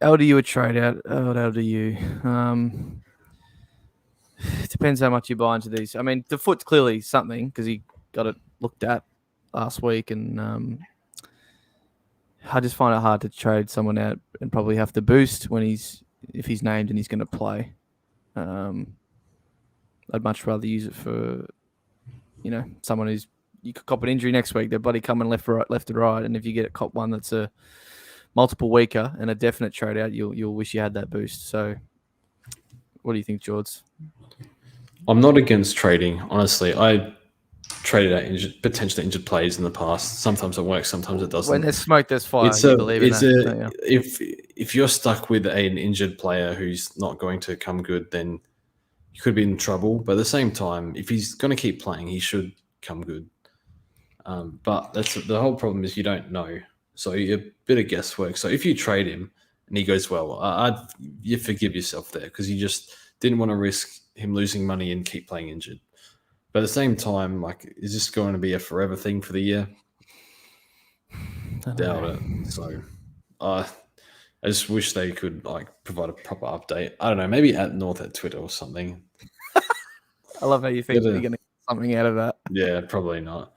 S1: LDU a trade out. LDU. It depends how much you buy into these. I mean, the foot's clearly something because he got it looked at last week, and I just find it hard to trade someone out and probably have to boost if he's named and he's going to play. I'd much rather use it for, someone who's you could cop an injury next week. They're bloody coming left and right, and if you get a cop one that's a multiple weaker and a definite trade out, you'll wish you had that boost. So, what do you think, Jords?
S2: I'm not against trading, honestly. I traded out potentially injured players in the past. Sometimes it works, sometimes it doesn't.
S1: When there's smoke, there's fire. You believe in that,
S2: if you're stuck with an injured player who's not going to come good, then you could be in trouble. But at the same time, if he's going to keep playing, he should come good. But that's the whole problem is you don't know. So a bit of guesswork. So if you trade him and he goes well, you forgive yourself there because you just didn't want to risk him losing money and keep playing injured. But at the same time, is this going to be a forever thing for the year? Doubt it. So I just wish they could provide a proper update. I don't know, maybe at North at Twitter or something.
S1: I love how you think you're going to get something out of that.
S2: Yeah, probably not.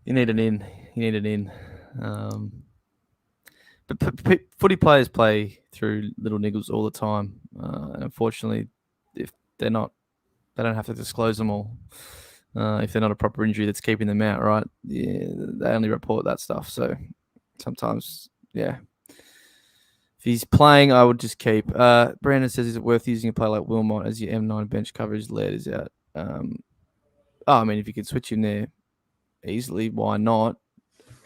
S1: You need an in. But footy players play through little niggles all the time. And unfortunately, if they don't have to disclose them all. If they're not a proper injury that's keeping them out, right? Yeah, they only report that stuff. So sometimes, yeah. If he's playing, I would just keep. Brandon says, is it worth using a player like Wilmot as your M9 bench coverage lead is out? I mean, if you could switch him there easily, why not?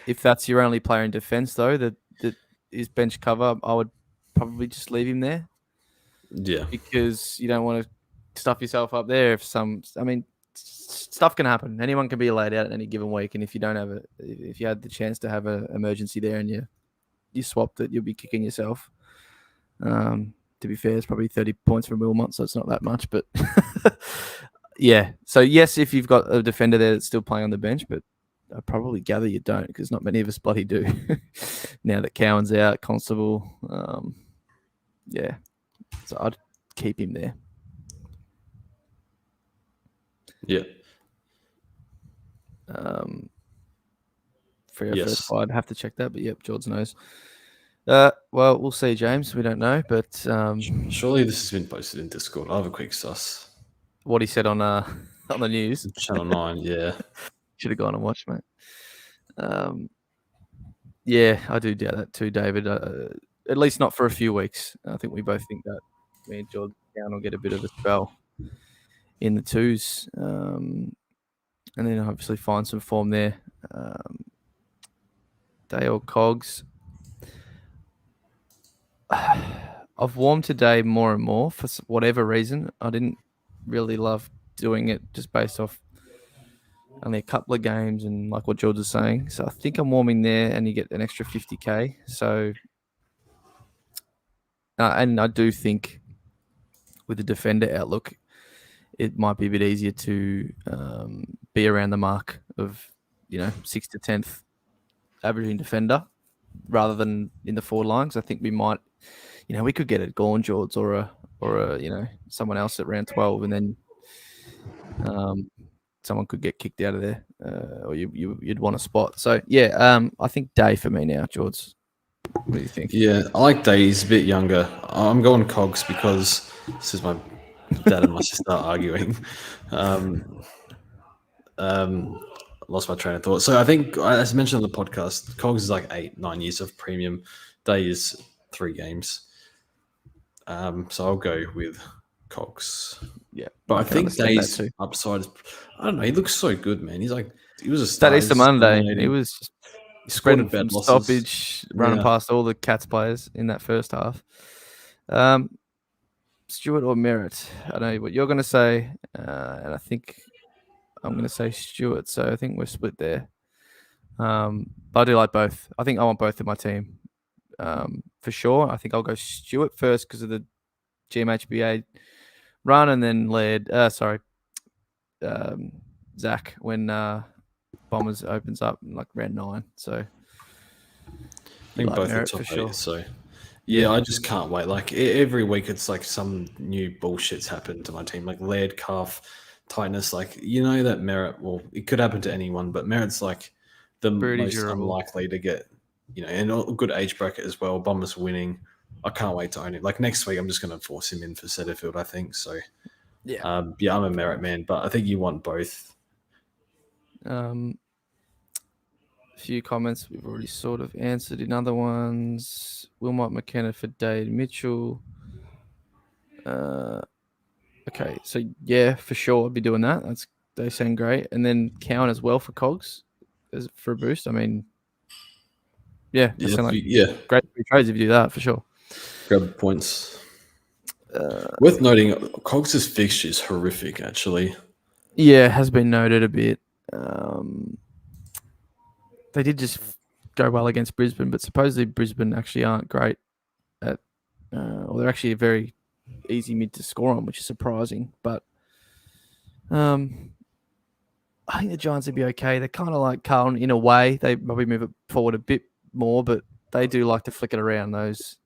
S1: If that's your only player in defense, though, that is bench cover, I would probably just leave him there.
S2: Yeah.
S1: Because you don't want to stuff yourself up there. Stuff can happen. Anyone can be laid out at any given week, and if you had the chance to have an emergency there and you swapped it, you'll be kicking yourself. To be fair, it's probably 30 points from Wilmot, so it's not that much. But yeah. So yes, if you've got a defender there that's still playing on the bench, but I probably gather you don't because not many of us bloody do. Now that Cowan's out, Constable, yeah. So I'd keep him there.
S2: Yeah.
S1: For your first fight, I'd have to check that, but yep, Jords knows. Well, we'll see, James. We don't know, but
S2: surely this has been posted in Discord. I'll have a quick suss.
S1: What he said on the news,
S2: Channel 9, yeah.
S1: Should have gone and watched, mate. Yeah, I do doubt that too, David. At least not for a few weeks. I think we both think that me and Jordan will get a bit of a spell in the twos, and then obviously find some form there. Dale Cogs. I've warmed today more and more for whatever reason. I didn't really love doing it just based off only a couple of games and like what George is saying. So I think I'm warming there and you get an extra 50K. So And I do think with the defender outlook, it might be a bit easier to be around the mark of 6th to 10th averaging defender rather than in the forward lines. I think we might, we could get a Jords or a someone else at round 12, and then someone could get kicked out of there, or you'd want a spot. So yeah, I think Day for me now, Jords. What do you think?
S2: Yeah, I like Day. He's a bit younger. I'm going Cogs because this is my dad and my sister arguing. Lost my train of thought. So I think, as mentioned on the podcast, Cogs is like 8-9 years of premium. Day is 3 games. So I'll go with Cogs.
S1: Yeah,
S2: but I think Day's upside is, I don't know. He looks so good, man. He was a star.
S1: That Easter Monday, he was just spreading
S2: bad
S1: from stoppage, running past all the Cats players in that first half. Stewart or Merritt? I know what you're going to say, and I think I'm going to say Stewart. So I think we're split there. But I do like both. I think I want both in my team for sure. I think I'll go Stewart first because of the GMHBA run, and then Zach when Bombers opens up in like round 9. So
S2: I think both are top 8. Sure. So yeah, I just can't wait. Like every week, it's like some new bullshit's happened to my team, like lead, calf, tightness. Like that Merritt. Well, it could happen to anyone, but Merritt's like the most unlikely to get. And a good age bracket as well. Bombers winning. I can't wait to own it. Like next week, I'm just going to force him in for Setterfield, I think. So yeah, I'm a Merritt man, but I think you want both.
S1: A few comments we've already sort of answered in other ones. Wilmot McKenna for Dade Mitchell. Okay, so yeah, for sure, I'd be doing that. They sound great, and then Cowan as well for Cogs for a boost. I mean, yeah, great trades if you do that for sure.
S2: Grab points. Worth noting, Cogs' fixture is horrific, actually.
S1: Yeah, it has been noted a bit. They did just go well against Brisbane, but supposedly Brisbane actually aren't great at, or they're actually a very easy mid to score on, which is surprising. But I think the Giants would be okay. They're kind of like Carlton in a way. They probably move it forward a bit more, but they do like to flick it around those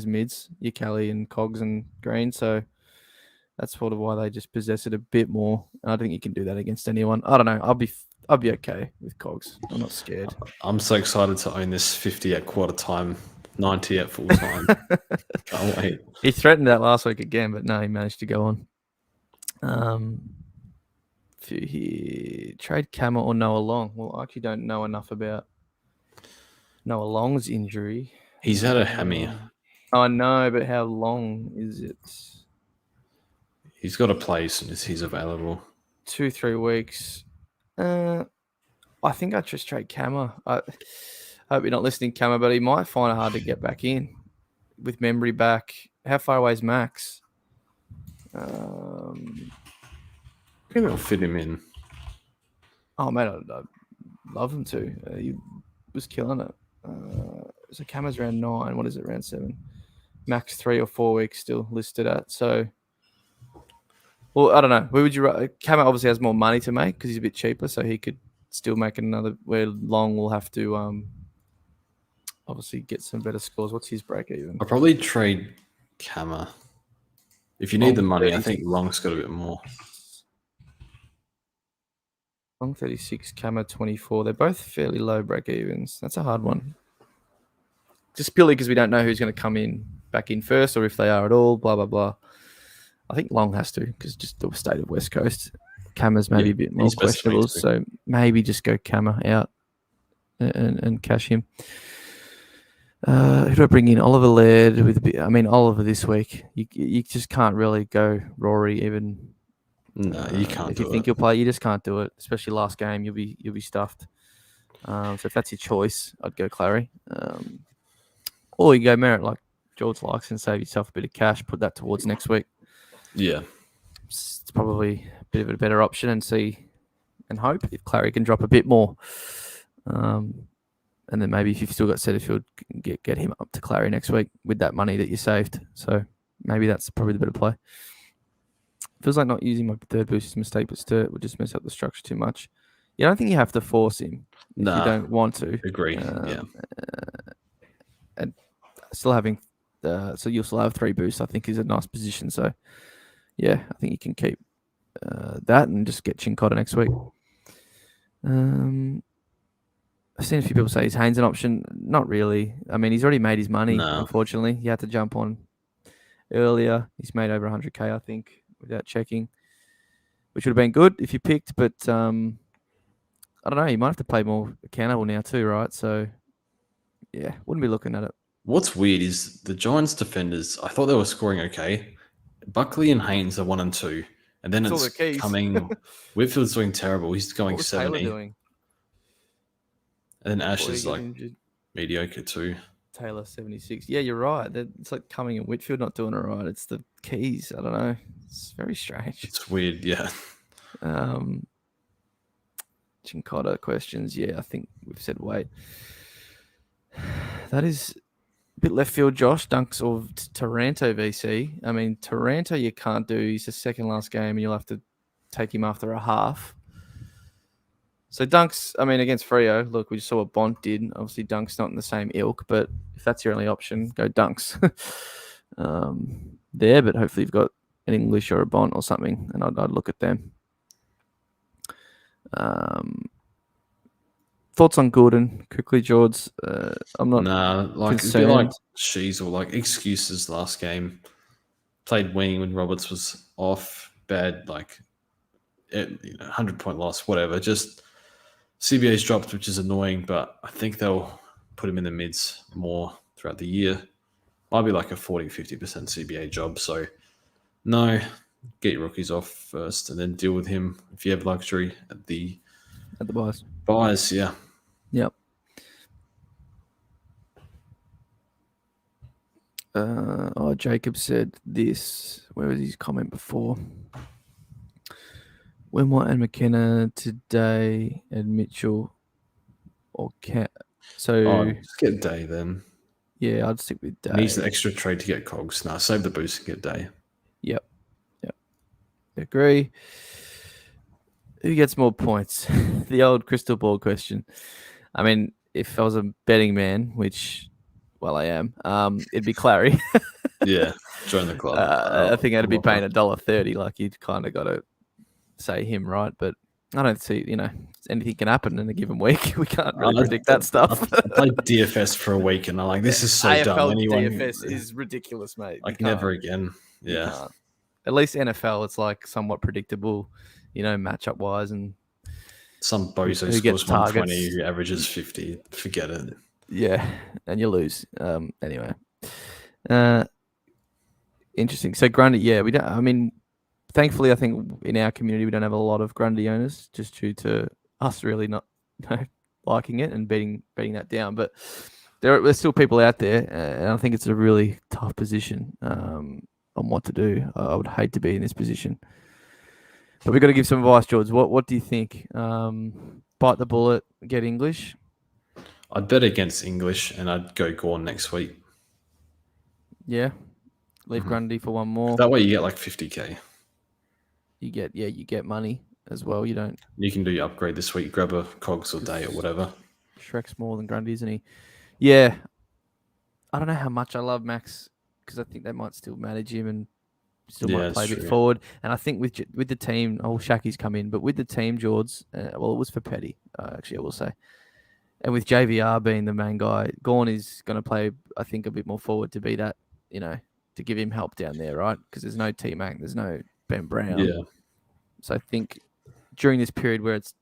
S1: mids, your Kelly and Cogs and Green. So that's sort of why they just possess it a bit more. And I don't think you can do that against anyone. I don't know. I'll be okay with Cogs. I'm not scared.
S2: I'm so excited to own this 50 at quarter time, 90 at full time. Can't wait.
S1: He threatened that last week again, but no, he managed to go on. Few here. Trade Cammer or Noah Long? Well, I actually don't know enough about Noah Long's injury.
S2: He's had a hammy.
S1: I know, but how long is it?
S2: He's got to play as soon as he's available.
S1: 2-3 weeks. I think I just trade Cammer. I hope you're not listening, Cammer, but he might find it hard to get back in with memory back. How far away is Max?
S2: Maybe I'll fit him in.
S1: Oh, man, I'd love him to. He was killing it. So Cammer's round 9. What is it, round 7? Max 3 or 4 weeks still listed at. So, well, I don't know. Where would you? Cammer obviously has more money to make because he's a bit cheaper, so he could still make another. Where Long will have to obviously get some better scores. What's his break even?
S2: I'll probably trade Cammer. If you need the money, 36. I think Long's got a bit more.
S1: Long 36, Cammer 24. They're both fairly low break evens. That's a hard one. Just purely because we don't know who's going to come back in first, or if they are at all. Blah blah blah. I think Long has to because just the state of West Coast. Cammer's maybe a bit more questionable, so maybe just go Cammer out and cash him. Who do I bring in? Oliver Laird Oliver this week. You just can't really go Rory even.
S2: No, you can't.
S1: If you think you'll play, you just can't do it. Especially last game, you'll be stuffed. So if that's your choice, I'd go Clary. Or you go Merritt like Jords likes and save yourself a bit of cash. Put that towards next week.
S2: Yeah,
S1: it's probably a bit of a better option and see and hope if Clary can drop a bit more. And then maybe if you've still got Setterfield, get him up to Clary next week with that money that you saved. So maybe that's probably the better play. Feels like not using my third boost is a mistake, but Sturt would just mess up the structure too much. Yeah, I don't think you have to force him if you don't want to.
S2: Agree.
S1: And still having, so you'll still have 3 boosts, I think is a nice position. So yeah, I think you can keep that and just get Chincotta next week. I've seen a few people say is Haynes an option. Not really. I mean, he's already made his money, unfortunately. He had to jump on earlier. He's made over 100K, I think, without checking, which would have been good if you picked. But I don't know. You might have to play more accountable now too, right? So, yeah, wouldn't be looking at it.
S2: What's weird is the Giants defenders, I thought they were scoring okay. Buckley and Haynes are 1 and 2. And then it's coming. Whitfield's doing terrible. He's going 70.
S1: Taylor doing?
S2: And then Ash is like mediocre too.
S1: Taylor 76. Yeah, you're right. It's like Cumming and Whitfield not doing it right. It's the keys. I don't know. It's very strange.
S2: It's weird, yeah.
S1: Chincotta questions. Yeah, I think we've said wait. That is a bit left field, Josh. Dunks or Taranto VC. I mean, Taranto you can't do. He's the second last game and you'll have to take him after a half. So Dunks, I mean, against Freo, look, we just saw what Bont did. Obviously, Dunks not in the same ilk, but if that's your only option, go Dunks there. But hopefully you've got an English or a Bont or something, and I'd look at them. Thoughts on Gordon? Quickly, Jords. I'm not concerned.
S2: A bit like Sheasel, like excuses last game. Played wing when Roberts was off. Bad, 100-point loss, whatever. Just CBA's dropped, which is annoying, but I think they'll put him in the mids more throughout the year. Might be like a 40-50% CBA job. So, no, get your rookies off first and then deal with him if you have luxury at the
S1: buys.
S2: Buys, yeah.
S1: Yep. Jacob said this. Where was his comment before? When White and McKenna today and Mitchell or Cat. So
S2: just get Day then.
S1: Yeah, I'd stick with Day.
S2: Needs an extra trade to get Cogs. No, save the boost and get Day.
S1: Yep. Agree. Who gets more points? The old crystal ball question. I mean, if I was a betting man, which, well, I am, it'd be Clary.
S2: Yeah, join the club.
S1: I think I'd be paying $1.30. Like, you'd kind of got to say him, right? But I don't see, anything can happen in a given week. We can't really predict that stuff.
S2: I played DFS for a week and I'm like, this is so dumb.
S1: DFS is ridiculous, mate.
S2: Like, never again. Yeah.
S1: At least NFL, it's like somewhat predictable, matchup wise, and
S2: some bozo scores 120 who averages 50. Forget it.
S1: Yeah, and you lose. Anyway, interesting. So Grundy, yeah, we don't. I mean, thankfully, I think in our community we don't have a lot of Grundy owners, just due to us really not liking it and beating that down. But there's still people out there, and I think it's a really tough position on what to do. I would hate to be in this position. But we've got to give some advice, George. What do you think? Bite the bullet, get English?
S2: I'd bet against English and I'd go Gorn next week.
S1: Yeah. Leave Grundy for one more.
S2: That way you get like 50K.
S1: You get money as well. You
S2: can do your upgrade this week, grab a Cogs or Day or whatever.
S1: Shrek's more than Grundy, isn't he? Yeah. I don't know how much I love Max, because I think they might still manage him and still might play a bit forward. And I think with the team, Shaky's come in, but with the team, Jords, it was for Petty, actually, I will say. And with JVR being the main guy, Gorn is going to play, I think, a bit more forward to be that, to give him help down there, right? Because there's no T-Mac, there's no Ben Brown.
S2: Yeah.
S1: So I think during this period where it's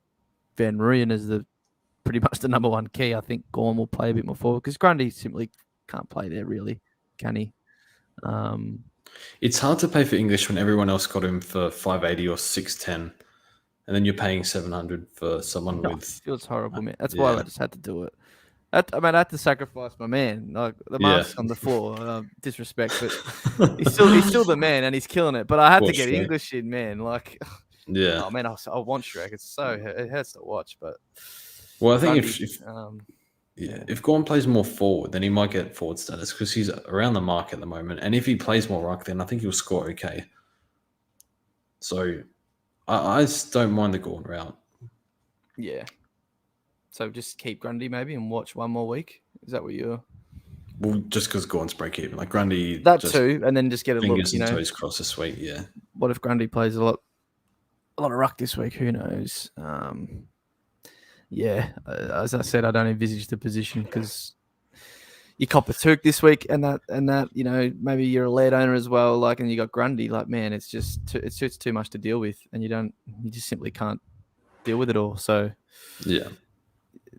S1: Van Rooyen as pretty much the number one key, I think Gorn will play a bit more forward, because Grundy simply can't play there, really, can he?
S2: It's hard to pay for English when everyone else got him for 580 or 610, and then you're paying 700 for someone with.
S1: It feels horrible, man. That's why I just had to do it. I had to sacrifice my man. Like the mask on the floor. Disrespect, but he's still the man, and he's killing it. But I had to get English in, man. Like,
S2: yeah.
S1: Oh man, I want Shrek. It hurts to watch, but.
S2: Well, I think if Yeah, if Gorn plays more forward, then he might get forward status because he's around the mark at the moment. And if he plays more ruck, then I think he'll score okay. So I just don't mind the Gorn route.
S1: Yeah. So just keep Grundy maybe and watch one more week. Is that what you're?
S2: Well, just because Gorn's break even, like Grundy,
S1: That
S2: just
S1: too, and then just get a look.
S2: fingers and toes crossed this week. Yeah.
S1: What if Grundy plays a lot of ruck this week? Who knows? Yeah, as I said, I don't envisage the position because you cop a Took this week, and that maybe you're a lead owner as well, like, and you got Grundy. Like, man, it's just it's too much to deal with, and you just simply can't deal with it all. So
S2: yeah,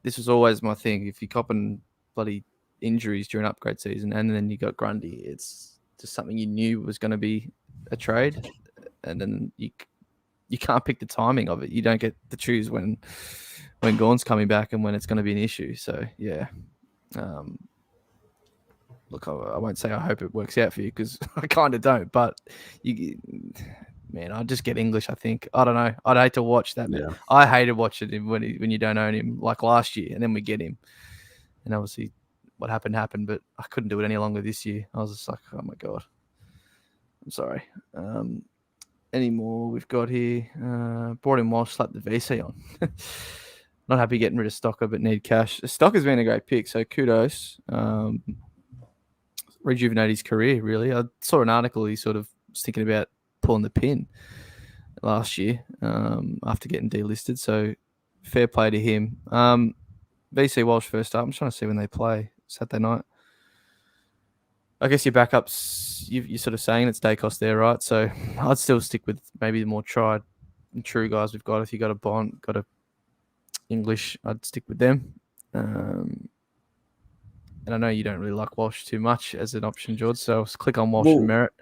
S1: this was always my thing. If you're copping bloody injuries during upgrade season, and then you got Grundy, it's just something you knew was going to be a trade, and then you can't pick the timing of it. You don't get to choose when Gorn's coming back and when it's going to be an issue. So yeah, look, I won't say I hope it works out for you because I kind of don't. But man, I just get English. I think I don't know. I'd hate to watch that. Yeah. I hated watching him when you don't own him, like last year, and then we get him, and obviously what happened. But I couldn't do it any longer this year. I was just like, oh my god, I'm sorry. Any more we've got here? Brought in Walsh, slapped the VC on. Not happy getting rid of Stocker, but need cash. Stocker's been a great pick, so kudos. Rejuvenate his career, really. I saw an article he sort of was thinking about pulling the pin last year after getting delisted, so fair play to him. VC Walsh first up. I'm trying to see when they play. Saturday night. I guess your backups, you're sort of saying it's day cost there, right? So I'd still stick with maybe the more tried and true guys we've got. If you got a Bond, got a English, I'd stick with them. And I know you don't really like Walsh too much as an option, Jords, so I'll click on Walsh and Merritt.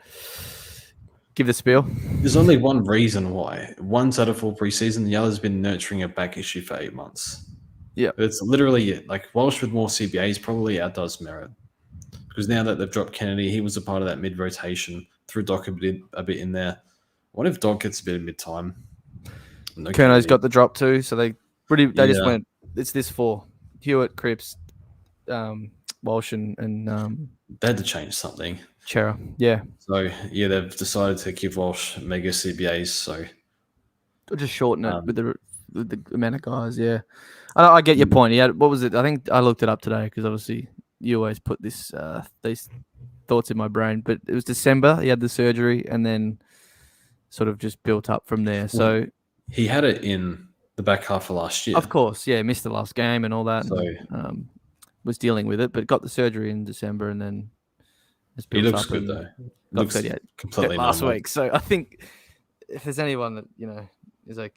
S1: Give the spiel.
S2: There's only one reason why. One's out of full preseason, the other's been nurturing a back issue for 8 months.
S1: Yeah.
S2: It's literally it. Like Walsh with more CBAs probably outdoes Merritt. Because now that they've dropped Kennedy, he was a part of that mid-rotation. Threw Doc a bit in there. What if Doc gets a bit of mid-time?
S1: No Kerno's got the drop too, so they just went, it's this four. Hewitt, Cripps, Walsh and
S2: they had to change something.
S1: Chera, yeah.
S2: So, yeah, they've decided to give Walsh mega CBAs, so...
S1: Or just shorten it with the amount of guys, yeah. I get your point. He had, what was it? I think I looked it up today because obviously you always put these thoughts in my brain. But it was December. He had the surgery and then sort of just built up from there. So
S2: he had it in the back half of last year.
S1: Of course, yeah. Missed the last game and all that. So and, was dealing with it, but got the surgery in December and then
S2: he looks good though. Looks completely
S1: last week. So I think if there's anyone that is like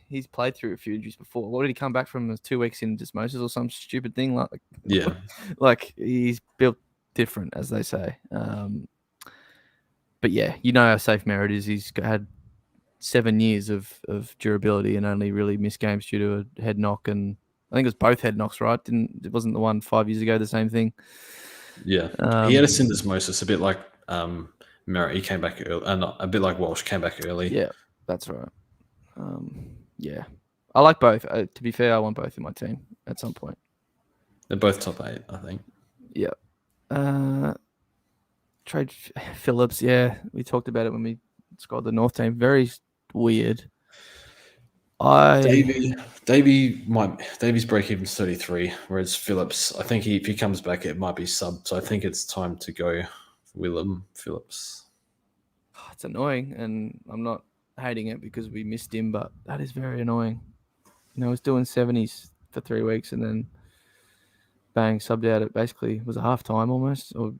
S1: he's played through a few injuries before. What did he come back from? 2 weeks in dysmosis or some stupid thing like?
S2: Yeah,
S1: like he's built different, as they say. But yeah, how safe Merritt is. He's had 7 years of durability and only really missed games due to a head knock, and I think it was both head knocks, right? It wasn't the one 5 years ago the same thing?
S2: Yeah, he had a syndesmosis, a bit like Merritt. He came back early, a bit like Walsh came back early.
S1: Yeah, that's right. Yeah, I like both. To be fair, I want both in my team at some point.
S2: They're both top 8, I think.
S1: Yeah. Trade Phillips. Yeah, we talked about it when we scored the North team. Very weird.
S2: Davy's break even's 33, whereas Phillips, I think if he comes back, it might be sub. So I think it's time to go Willem Phillips.
S1: It's annoying, and I'm not hating it because we missed him, but that is very annoying. He was doing 70s for 3 weeks and then bang, subbed out at basically was a half time almost, or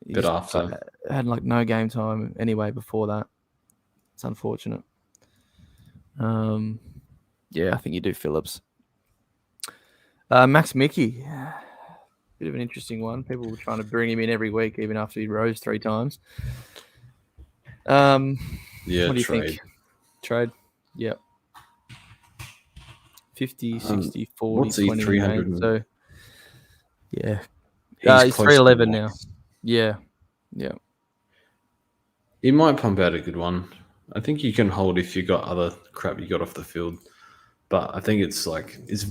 S2: bit after.
S1: Had like no game time anyway before that. It's unfortunate. Yeah, I think you do Phillips. Max Mickey, bit of an interesting one. People were trying to bring him in every week, even after he rose 3 times.
S2: Yeah,
S1: what do you
S2: trade.
S1: think? Trade. Yep. 50, 60, 40,
S2: what's he,
S1: 20.
S2: 300?
S1: So, yeah. He's 311 now. Yeah. Yeah.
S2: He might pump out a good one. I think you can hold if you got other crap you got off the field. But I think it's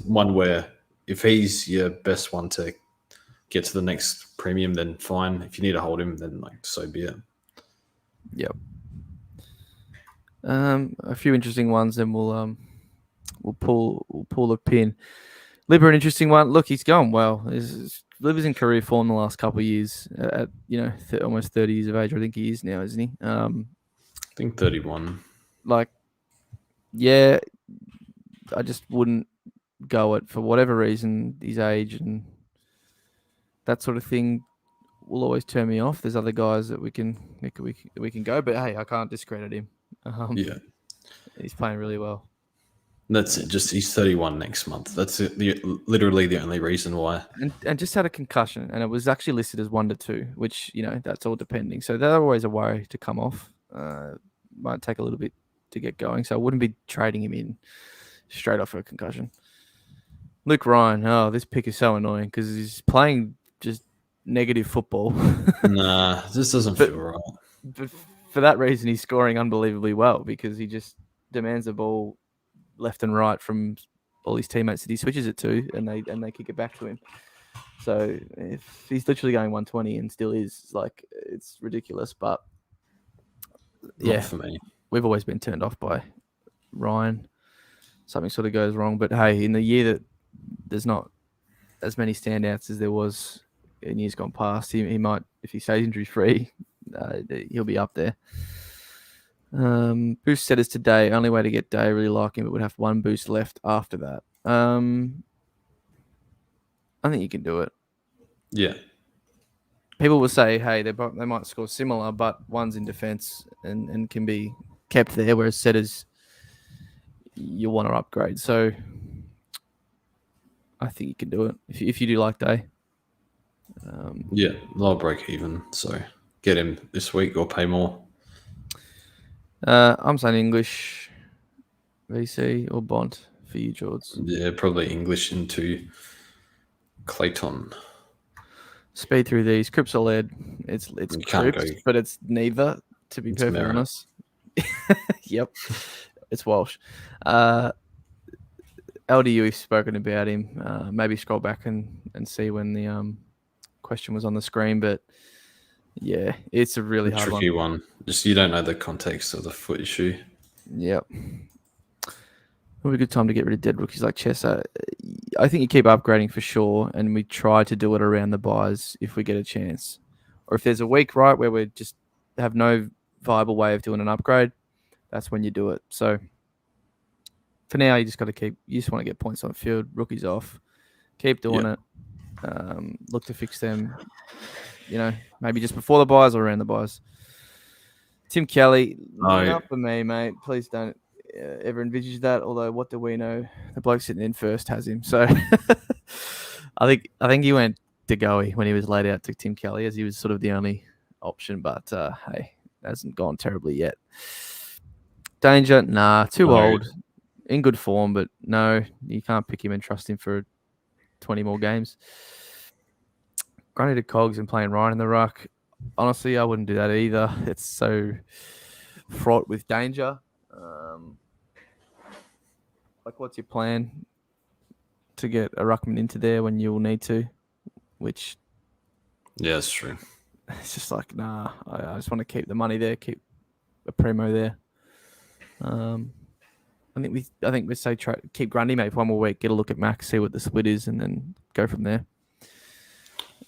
S2: one where if he's your best one to get to the next premium, then fine. If you need to hold him, then like so be it.
S1: Yep. A few interesting ones, then we'll pull a pin. Libba, an interesting one. Look, he's going well. Libba's in career form the last couple of years. At almost 30 years of age, I think he is now, isn't he?
S2: I think 31.
S1: Like, yeah, I just wouldn't go it for whatever reason. His age and that sort of thing will always turn me off. There's other guys that we can go, but hey, I can't discredit him.
S2: Yeah,
S1: he's playing really well.
S2: That's it. Just he's 31 next month. That's it. Literally the only reason why.
S1: And just had a concussion, and it was actually listed as 1 to 2, which that's all depending. So they're always a worry to come off. Might take a little bit to get going, so I wouldn't be trading him in straight off for a concussion. Luke Ryan, this pick is so annoying because he's playing just negative football.
S2: Nah, this doesn't feel right.
S1: But for that reason, he's scoring unbelievably well because he just demands the ball left and right from all his teammates that he switches it to, and they kick it back to him. So if he's literally going 120 and still is, like, it's ridiculous. But
S2: Not for me.
S1: We've always been turned off by Ryan. Something sort of goes wrong, but hey, in the year that there's not as many standouts as there was in years gone past, he might, if he stays injury free, he'll be up there. Boost setters today. Only way to get Day. Really like him, but would have 1 boost left after that. I think you can do it.
S2: Yeah.
S1: People will say, hey, they might score similar, but one's in defense and can be kept there, whereas setters you'll want to upgrade. So I think you can do it if you do like Day.
S2: Yeah, low break even. So get him this week or pay more.
S1: I'm saying English, VC or Bont for you, Jords.
S2: Yeah, probably English into Clayton.
S1: Speed through these. Crips or lead. It's Crips, but it's neither, to be perfectly honest. Yep. It's Walsh. LDU, we've spoken about him. Maybe scroll back and see when the question was on the screen, but yeah, it's a really hard
S2: tricky one. Just you don't know the context of the foot issue.
S1: Yep. It'll be a good time to get rid of dead rookies like Chesser. I think you keep upgrading for sure, and we try to do it around the buys if we get a chance. Or if there's a week, right, where we just have no viable way of doing an upgrade, that's when you do it. So for now, you just want to get points on the field, rookies off, keep doing it. Look to fix them, maybe just before the buys or around the buys. Tim Kelly, not for me, mate. Please don't ever envisage that. Although, what do we know? The bloke sitting in first has him. So I think he went to Goey when he was laid out to Tim Kelly, as he was sort of the only option. But hey, hasn't gone terribly yet. Danger, too old. In good form, but no, you can't pick him and trust him for 20 more games. Grundy to Cogs and playing Ryan in the ruck. Honestly, I wouldn't do that either. It's so fraught with danger. What's your plan to get a ruckman into there when you'll need to? Which,
S2: yeah, that's true.
S1: It's just like, I just want to keep the money there, keep a primo there. I think we say keep Grundy, mate, for 1 more week. Get a look at Max, see what the split is, and then go from there.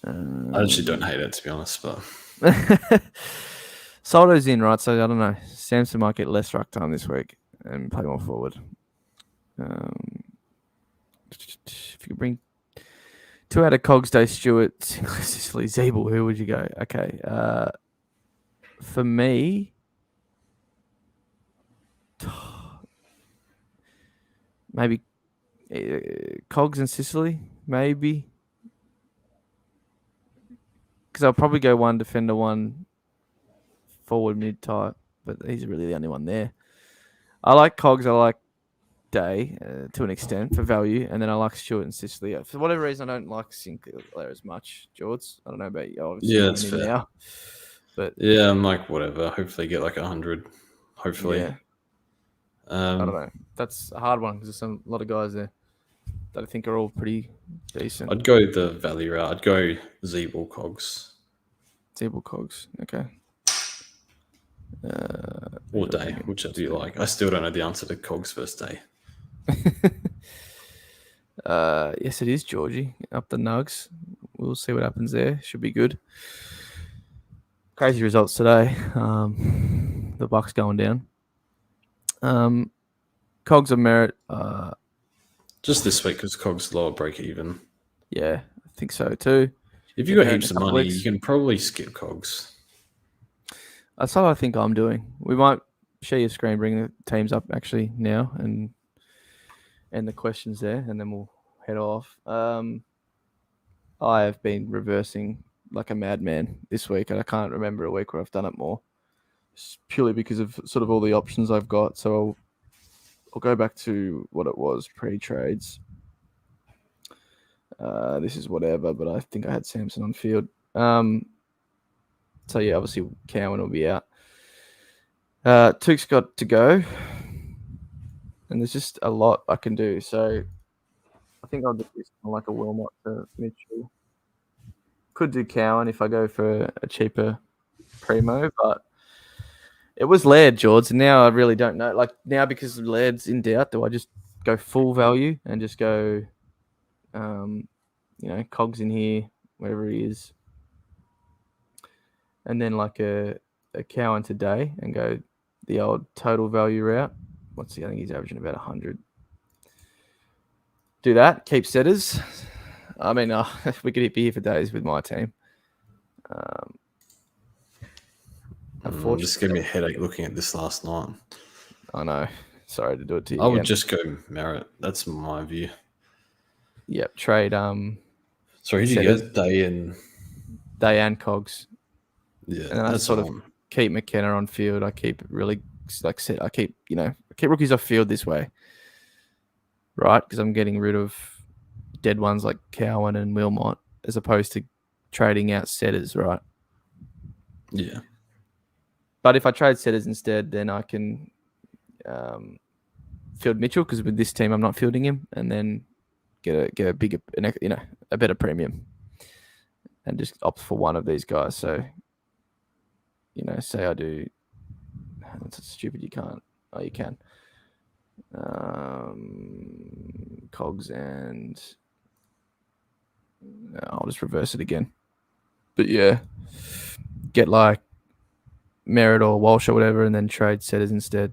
S2: I actually don't hate it, to be honest, but
S1: Soldo's in, right? So I don't know. Samson might get less ruck time this week and play more forward. If you could bring 2 out of Cogs, Day Stewart, Sicily, Zeeble, who would you go? Okay. For me, maybe Cogs and Sicily, maybe. Because I'll probably go 1 defender, 1 forward mid type, but he's really the only one there. I like Cogs, I like Day to an extent for value, and then I like Stewart and Sicily. For whatever reason, I don't like Sinclair as much. Jords, I don't know about you. Obviously,
S2: yeah, that's fair.
S1: Now, but
S2: yeah, I'm like whatever. Hopefully, get like 100. Hopefully,
S1: yeah. I don't know. That's a hard one because there's a lot of guys there. that I think are all pretty decent.
S2: I'd go the value route. I'd go Zeeble Cogs.
S1: Zeeble Cogs. Okay.
S2: Or Day, whichever you like. I still don't know the answer to Cogs first Day.
S1: Yes, it is Georgie up the Nugs. We'll see what happens there. Should be good. Crazy results today. The Bucks going down. Cogs of merit.
S2: Just this week because Cogs lower break even.
S1: Yeah, I think so too.
S2: If you've got heaps of money, you can probably skip Cogs.
S1: That's what I think I'm doing. We might share your screen, bring the teams up actually now, and the questions there, and then we'll head off. I have been reversing like a madman this week, and I can't remember a week where I've done it more. It's purely because of sort of all the options I've got. So I'll go back to what it was pre-trades. This is whatever, but I think I had Samson on field. So yeah, obviously Cowan will be out. Took's got to go, and there's just a lot I can do. So I think I'll do this like a Wilmot to Mitchell. Could do Cowan if I go for a cheaper primo, but it was Laird, Jords, and now I really don't know. Like now, because Laird's in doubt, do I just go full value and just go, Cogs in here, wherever he is, and then like a Cowan today and go the old total value route? I think he's averaging about 100. Do that. Keep setters. I mean, we could be here for days with my team.
S2: Just gave me a headache looking at this last night.
S1: I know. Sorry to do it to you.
S2: I would just go Merritt. That's my view.
S1: Yep. Trade.
S2: Sorry, who did you get? Day
S1: and Cogs.
S2: Yeah,
S1: and then I sort of keep McKenna on field. I keep really I keep rookies off field this way, right? Because I'm getting rid of dead ones like Cowan and Wilmot, as opposed to trading out setters, right?
S2: Yeah. But
S1: if I trade setters instead, then I can field Mitchell, because with this team I'm not fielding him, and then get a bigger, a better premium, and just opt for one of these guys. So, say I do. That's stupid. You can't. Oh, you can. Cogs and I'll just reverse it again. But yeah, get like Merritt or Walsh or whatever, and then trade setters instead,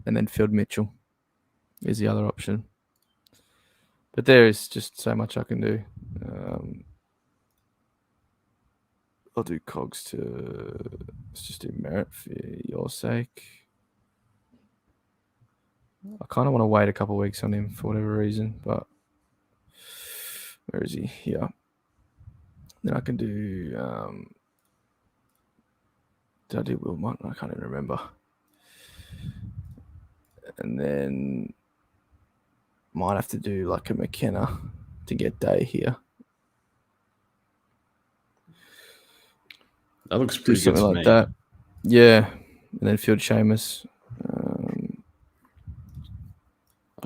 S1: and then field Mitchell is the other option. But there is just so much I can do. I'll do Cogs let's just do Merritt for your sake. I kind of want to wait a couple of weeks on him for whatever reason, but where is he? Yeah. Then I can do. Did I do Wilmot? I can't even remember. And then might have to do like a McKenna to get Day here.
S2: That looks pretty good to
S1: something like
S2: me.
S1: that. Yeah, and then field Seamus.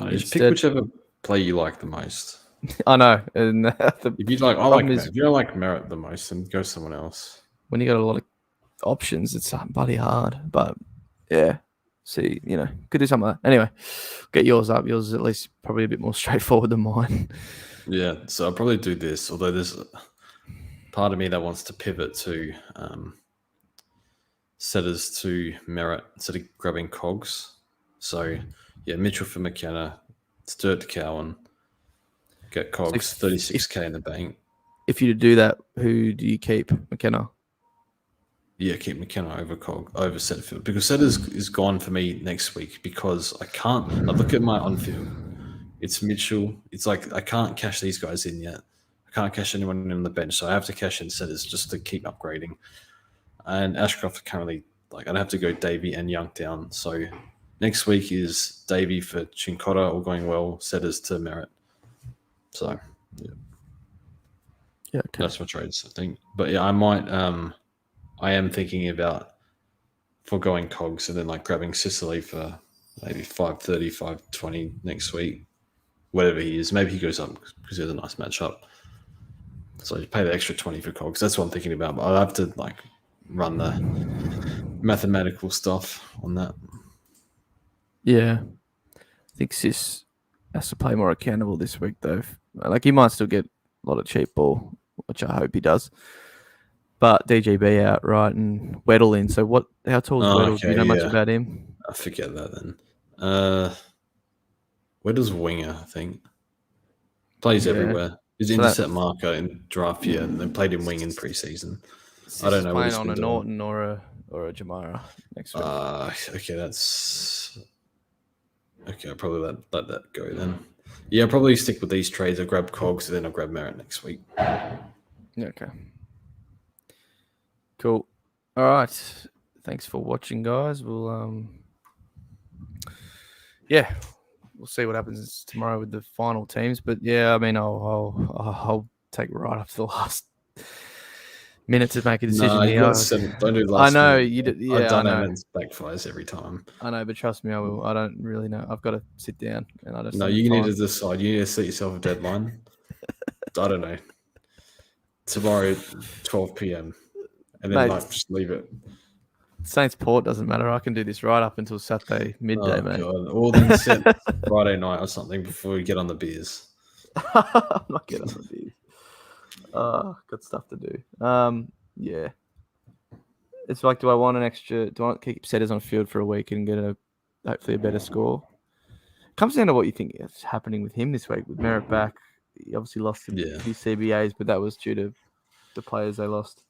S2: Just pick whichever play you like the most.
S1: I know, and
S2: if you like, if you don't like Merritt the most, then go someone else.
S1: When you got a lot of options, it's bloody hard. But yeah, see, could do something like that. Anyway, get yours up. Yours is at least probably a bit more straightforward than mine.
S2: Yeah, so I'll probably do this, although there's part of me that wants to pivot to setters to Merritt instead of grabbing Cogs. So yeah, Mitchell for McKenna, Sturt to Cowan, get Cogs, 36k in the bank.
S1: If you do that, who do you keep? McKenna?
S2: Yeah, keep McKenna over Setterfield, because Setters is gone for me next week because I can't. I look at my on-field. It's Mitchell. It's like I can't cash these guys in yet. I can't cash anyone in on the bench, so I have to cash in Setters just to keep upgrading. And Ashcroft currently, I'd have to go Davey and Young down. So next week is Davey for Chincotta, all going well. Setters to Merritt. So yeah,
S1: okay.
S2: That's my trades, I think. But yeah, I might. I am thinking about foregoing Cogs and then grabbing Sicily for maybe 530, 520 next week whatever he is. Maybe he goes up because he has a nice matchup. So you pay the extra 20 for Cogs. That's what I'm thinking about. But I'll have to run the mathematical stuff on that.
S1: Yeah. I think Sis has to play more accountable this week, though. He might still get a lot of cheap ball, which I hope he does. But DGB out, right, and Weddle in. So how tall is Weddle? Do you know much about him?
S2: I forget that then. Weddle's winger, I think. Plays everywhere. He's intercept marker in draft year and then played in wing in preseason. I don't know what he's been doing.
S1: Norton or a Jamara next week.
S2: Okay, I'll probably let that go then. Yeah, I'll probably stick with these trades. I'll grab Cogs and then I'll grab Merritt next week.
S1: Okay. Cool. All right. Thanks for watching, guys. We'll see what happens tomorrow with the final teams. But yeah, I mean, I'll take right up to the last minute to make a decision.
S2: Don't do last.
S1: I know
S2: minute.
S1: you did. Yeah,
S2: I've done
S1: I know.
S2: it backfires every time.
S1: I know, but trust me, I will. I don't really know. I've got to sit down and I just.
S2: No, you need to decide. You need to set yourself a deadline. I don't know. Tomorrow, 12 p.m. And then just leave it.
S1: Saints Port doesn't matter. I can do this right up until Saturday midday, mate.
S2: God. Or then set Friday night or something before we get on the beers.
S1: I'm not getting on the beers. Got stuff to do. Yeah. It's like, do I want to keep setters on field for a week and get hopefully a better score? Comes down to what you think is happening with him this week. With Merritt back, he obviously lost a few CBAs, but that was due to the players they lost.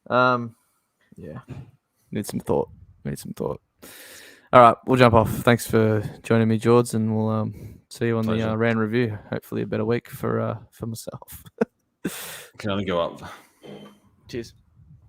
S1: Yeah. Need some thought. All right, we'll jump off. Thanks for joining me, Jords, and we'll see you on the round review. Hopefully a better week for myself.
S2: Can only go up.
S1: Cheers.